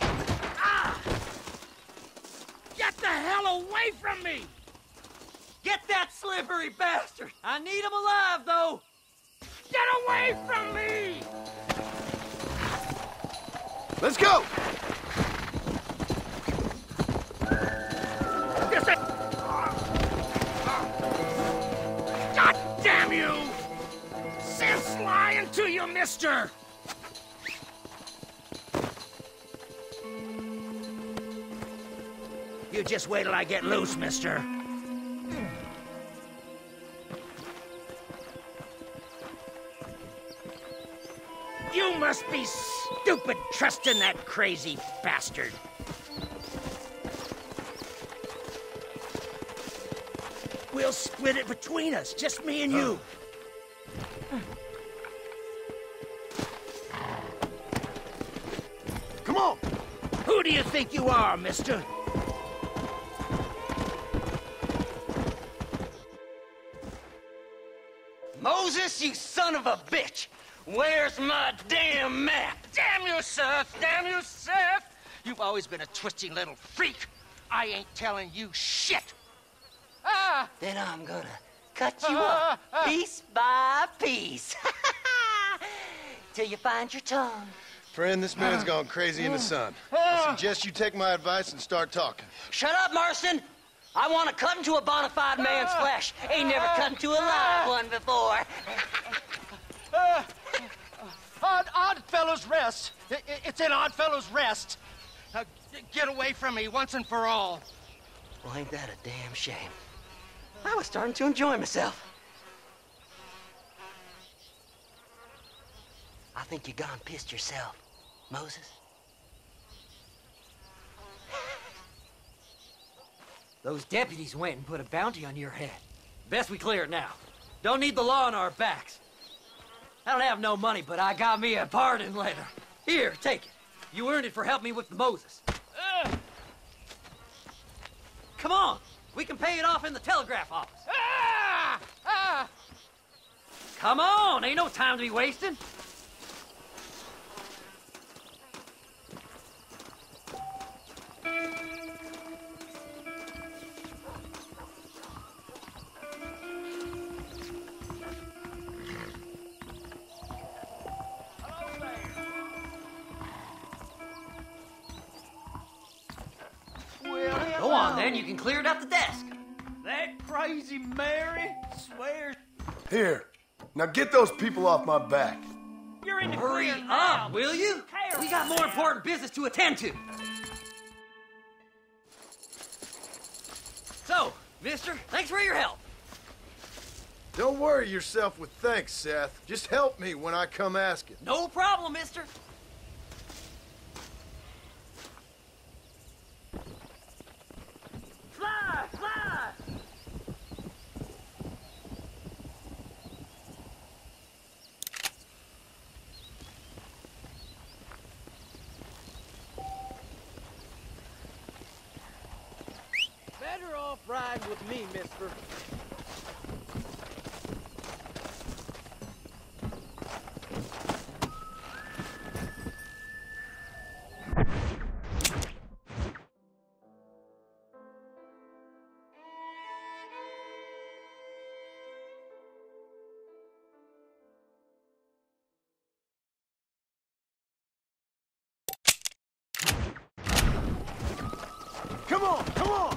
Ah! Get the hell away from me! Get that slippery bastard! I need him alive, though! Get away from me! Let's go! God damn you! Seth's lying to you, mister! You just wait till I get loose, mister. You must be stupid trusting that crazy bastard. We'll split it between us, just me and you. Come on! Who do you think you are, mister? Moses, you son of a bitch! Where's my damn map? Damn you, Seth! Damn you, Seth! You've always been a twisty little freak. I ain't telling you shit. Then I'm gonna cut you up piece by piece. please. Till you find your tongue. Friend, this man's gone crazy in the sun. I suggest you take my advice and start talking. Shut up, Marston! I want to cut into a bona fide man's flesh. Ain't never cut into a live one before. Oddfellows Rest. It's in Oddfellows Rest. Now, get away from me once and for all. Well, ain't that a damn shame? I was starting to enjoy myself. I think you gone pissed yourself, Moses. Those deputies went and put a bounty on your head. Best we clear it now. Don't need the law on our backs. I don't have no money, but I got me a pardon letter. Here, take it. You earned it for helping me with the Moses. Come on, we can pay it off in the telegraph office. Come on, ain't no time to be wasting. Go on, then. You can clear it up the desk. That crazy Mary swears. Here. Now get those people off my back. You're in the Hurry clear up, now. will you? We got more important business to attend to. So, mister, thanks for your help. Don't worry yourself with thanks, Seth. Just help me when I come asking. No problem, mister. Fly, fly. Better off riding with me, mister. Come on, come on!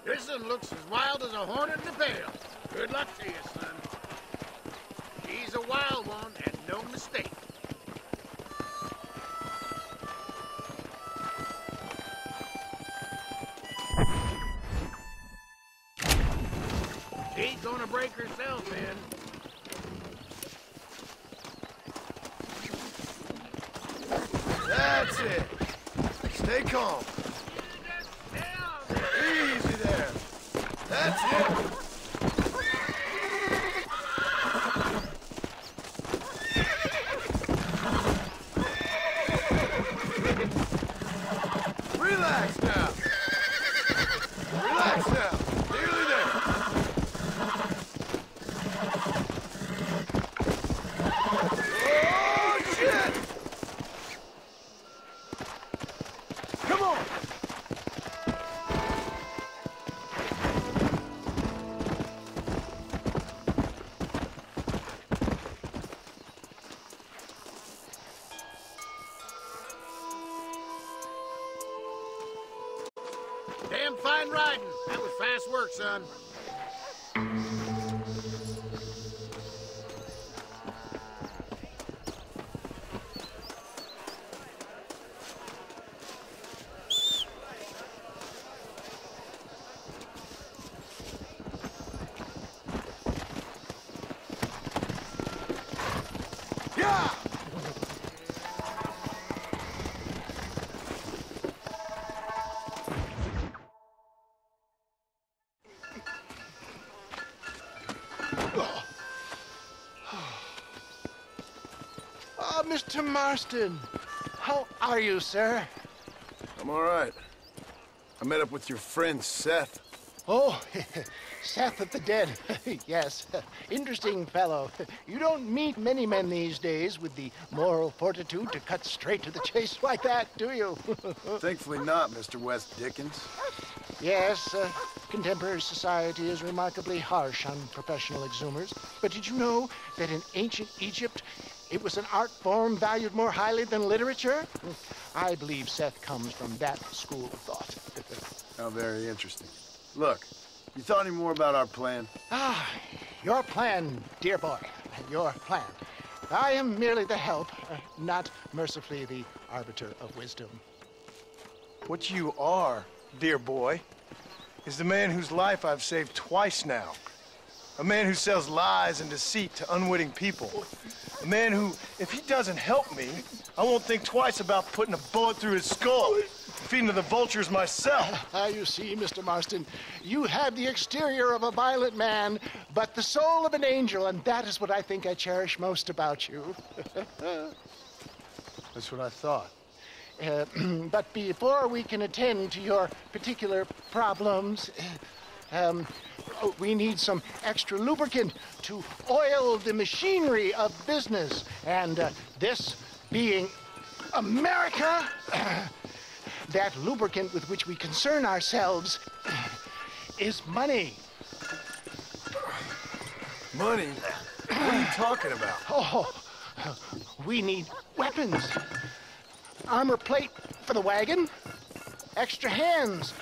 This one looks as wild as a hornet in the pail. Good luck to you, son. He's a wild one, and no mistake. She's gonna break herself in. That's it. Stay calm. Easy there. That's it. Relax now. John. Fine riding. That was fast work, son. Mr. Marston, how are you, sir? I'm all right. I met up with your friend, Seth. Oh, Seth of the Dead. Yes, interesting fellow. You don't meet many men these days with the moral fortitude to cut straight to the chase like that, do you? Thankfully not, Mr. West Dickens. Yes, contemporary society is remarkably harsh on professional exhumers. But did you know that in ancient Egypt, it was an art form valued more highly than literature? I believe Seth comes from that school of thought. How very interesting. Look, you thought any more about our plan? Ah, your plan, dear boy. Your plan. I am merely the help, not mercifully the arbiter of wisdom. What you are, dear boy, is the man whose life I've saved twice now. A man who sells lies and deceit to unwitting people. A man who, if he doesn't help me, I won't think twice about putting a bullet through his skull, feeding to the vultures myself. You see, Mr. Marston, you have the exterior of a violent man, but the soul of an angel, and that is what I think I cherish most about you. That's what I thought. But before we can attend to your particular problems, we need some extra lubricant to oil the machinery of business. And this being America, that lubricant with which we concern ourselves is money. Money? What are you talking about? Oh, we need weapons. Armor plate for the wagon, extra hands,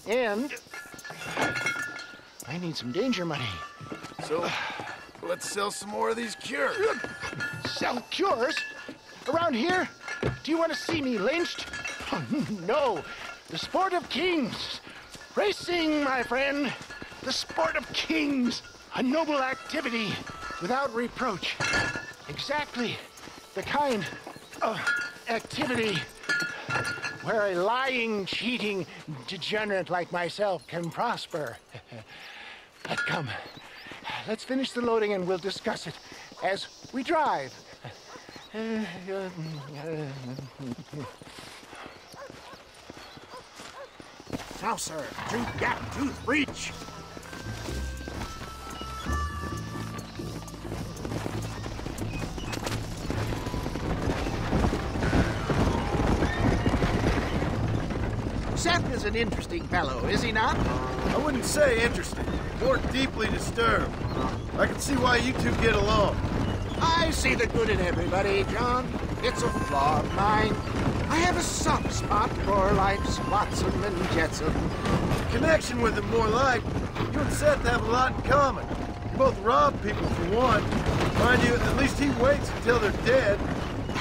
and I need some danger money. So, let's sell some more of these cures. Sell cures? Around here? Do you want to see me lynched? No. The sport of kings. Racing, my friend. The sport of kings. A noble activity without reproach. Exactly the kind of activity where a lying, cheating degenerate like myself can prosper. But come, let's finish the loading and we'll discuss it as we drive. Now, sir, tooth gap, tooth breach. Seth is an interesting fellow, is he not? I wouldn't say interesting, more deeply disturbed. I can see why you two get along. I see the good in everybody, John. It's a flaw of mine. I have a soft spot for life's flotsam and jetsam. Connection with him, more like. You and Seth have a lot in common. You both rob people for one. Mind you, at least he waits until they're dead.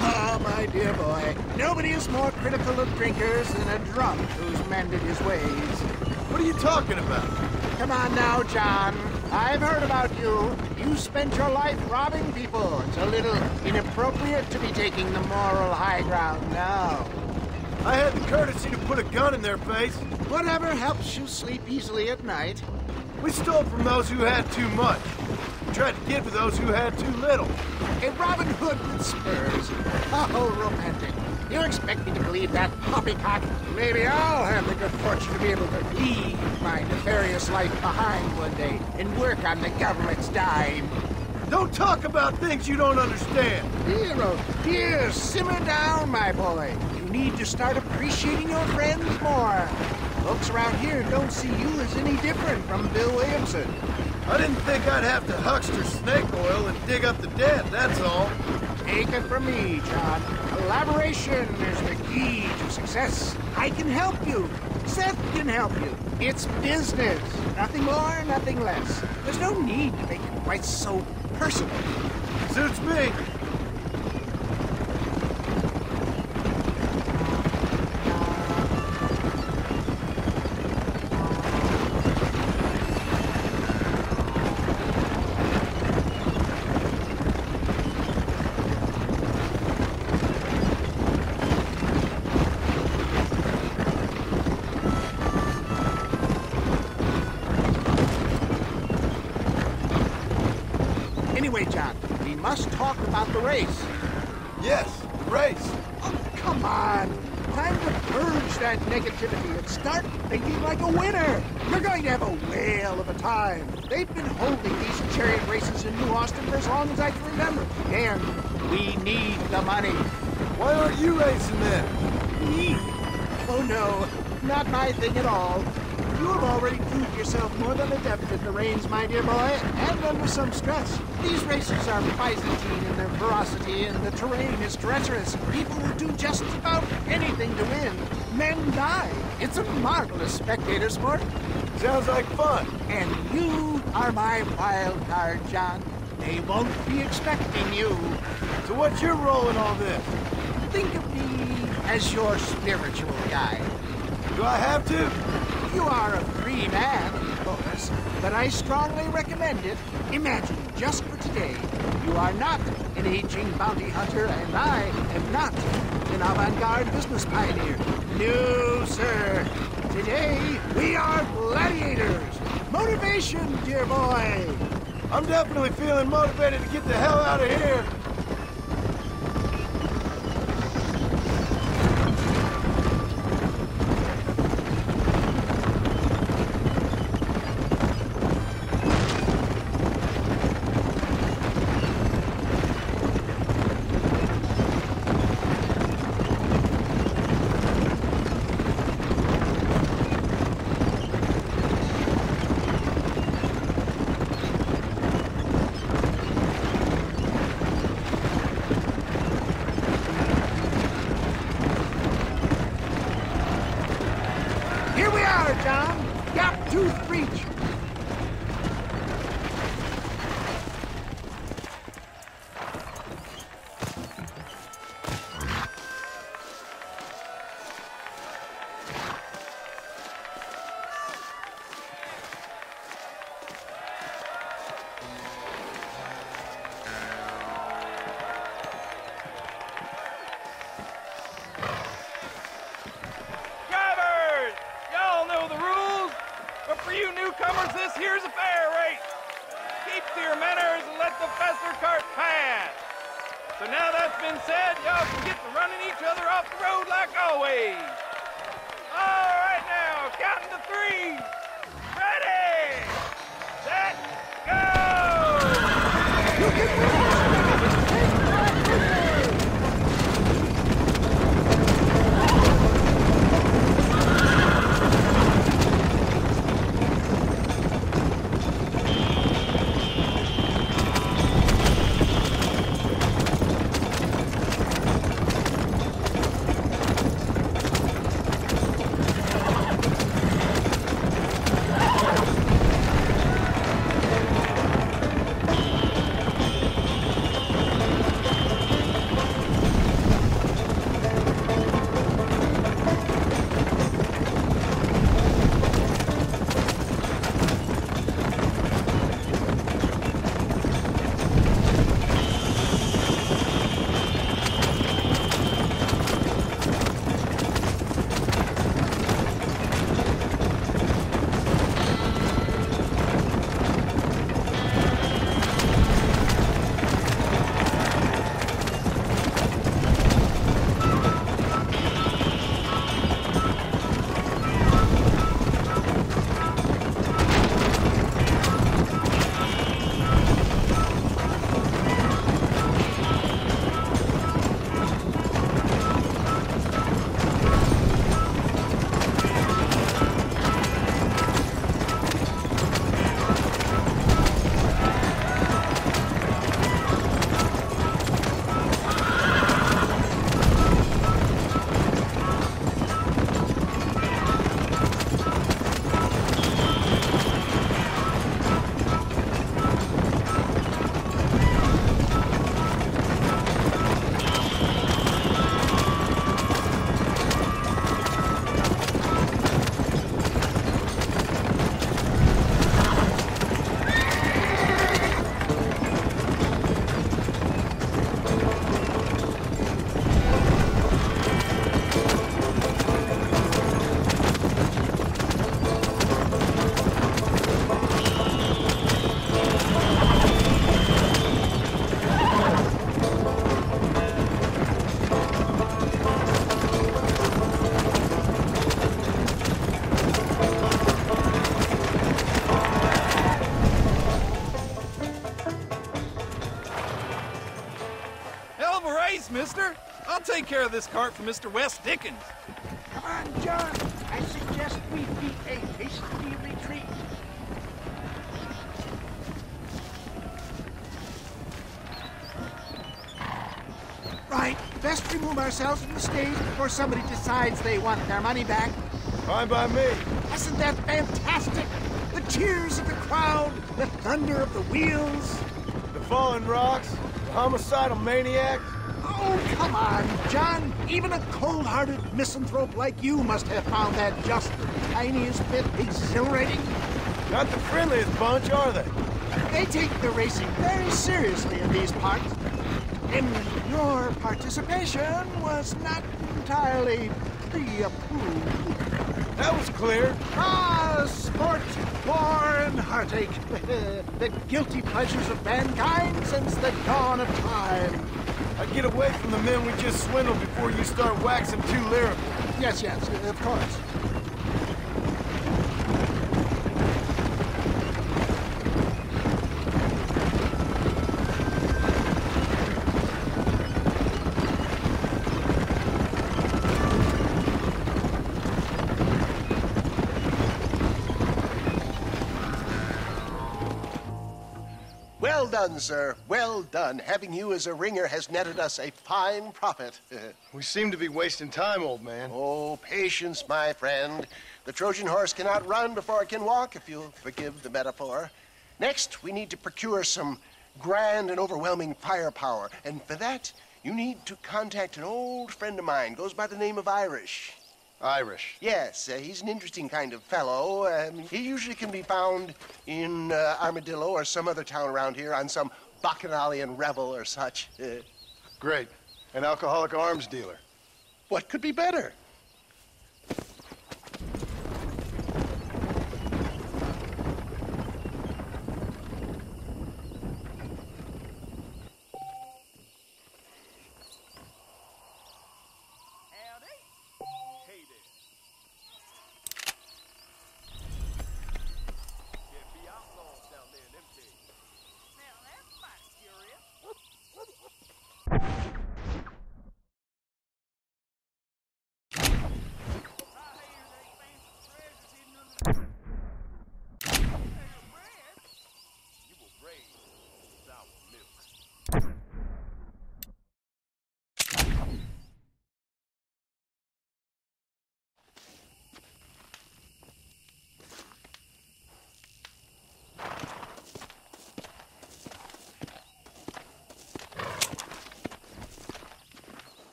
Ah, my dear boy, nobody is more critical of drinkers than a drunk who's mended his ways. What are you talking about? Come on now, John. I've heard about you. You spent your life robbing people. It's a little inappropriate to be taking the moral high ground now. I had the courtesy to put a gun in their face. Whatever helps you sleep easily at night. We stole from those who had too much. We tried to give to those who had too little. A Robin Hood with spurs. Oh, romantic. You expect me to believe that poppycock? Maybe I'll have the good fortune to be able to leave my nefarious life behind one day and work on the government's dime. Don't talk about things you don't understand. Here, simmer down, my boy. You need to start appreciating your friends more. Folks around here don't see you as any different from Bill Williamson. I didn't think I'd have to huckster snake oil and dig up the dead, that's all. Take it from me, John. Collaboration is the key to success. I can help you. Seth can help you. It's business. Nothing more, nothing less. There's no need to make it quite so personal. Suits me. Anyway, John, we must talk about the race. Yes, the race. Oh, come on. Time to purge that negativity and start thinking like a winner. You're going to have a whale of a time. They've been holding these chariot races in New Austin for as long as I can remember. And we need the money. Why aren't you racing then? Me? Oh no, not my thing at all. You have already proved yourself more than adept in the reins, my dear boy, and under some stress. These races are Byzantine in their ferocity, and the terrain is treacherous. People will do just about anything to win. Men die. It's a marvelous spectator sport. Sounds like fun. And you are my wild card, John. They won't be expecting you. So what's your role in all this? Think of me as your spiritual guide. Do I have to? You are a free man, of course, but I strongly recommend it. Imagine, just for today, you are not an aging bounty hunter, and I am not an avant-garde business pioneer. No, sir. Today, we are gladiators. Motivation, dear boy. I'm definitely feeling motivated to get the hell out of here. Here we are, John. Gap Tooth Reach. Drivers! Y'all know the rules, but for you newcomers, this here's a fair race. Keep to your manners and let the faster cart pass. So now that's been said, y'all can get to running each other off the road like always. All right now, counting to three. Ready, set, take care of this cart for Mr. West Dickens. Come on, John. I suggest we beat a hasty retreat. Right. Best remove ourselves from the stage before somebody decides they want their money back. Fine by me. Isn't that fantastic? The cheers of the crowd, the thunder of the wheels. The falling rocks, the homicidal maniacs. Oh, come on, John. Even a cold-hearted misanthrope like you must have found that just the tiniest bit exhilarating. Not the friendliest bunch, are they? They take the racing very seriously in these parts. And your participation was not entirely pre-approved. That was clear. Ah, sport, war, and heartache. The guilty pleasures of mankind since the dawn of time. I'd get away from the men we just swindled before you start waxing too lyrical. Yes, of course. Well done, sir. Well done. Having you as a ringer has netted us a fine profit. We seem to be wasting time, old man. Oh, patience, my friend. The Trojan horse cannot run before it can walk, if you'll forgive the metaphor. Next, we need to procure some grand and overwhelming firepower. And for that, you need to contact an old friend of mine. Goes by the name of Irish. Irish? Yes, he's an interesting kind of fellow. He usually can be found in Armadillo or some other town around here on some bacchanalian revel or such. Great. An alcoholic arms dealer. What could be better?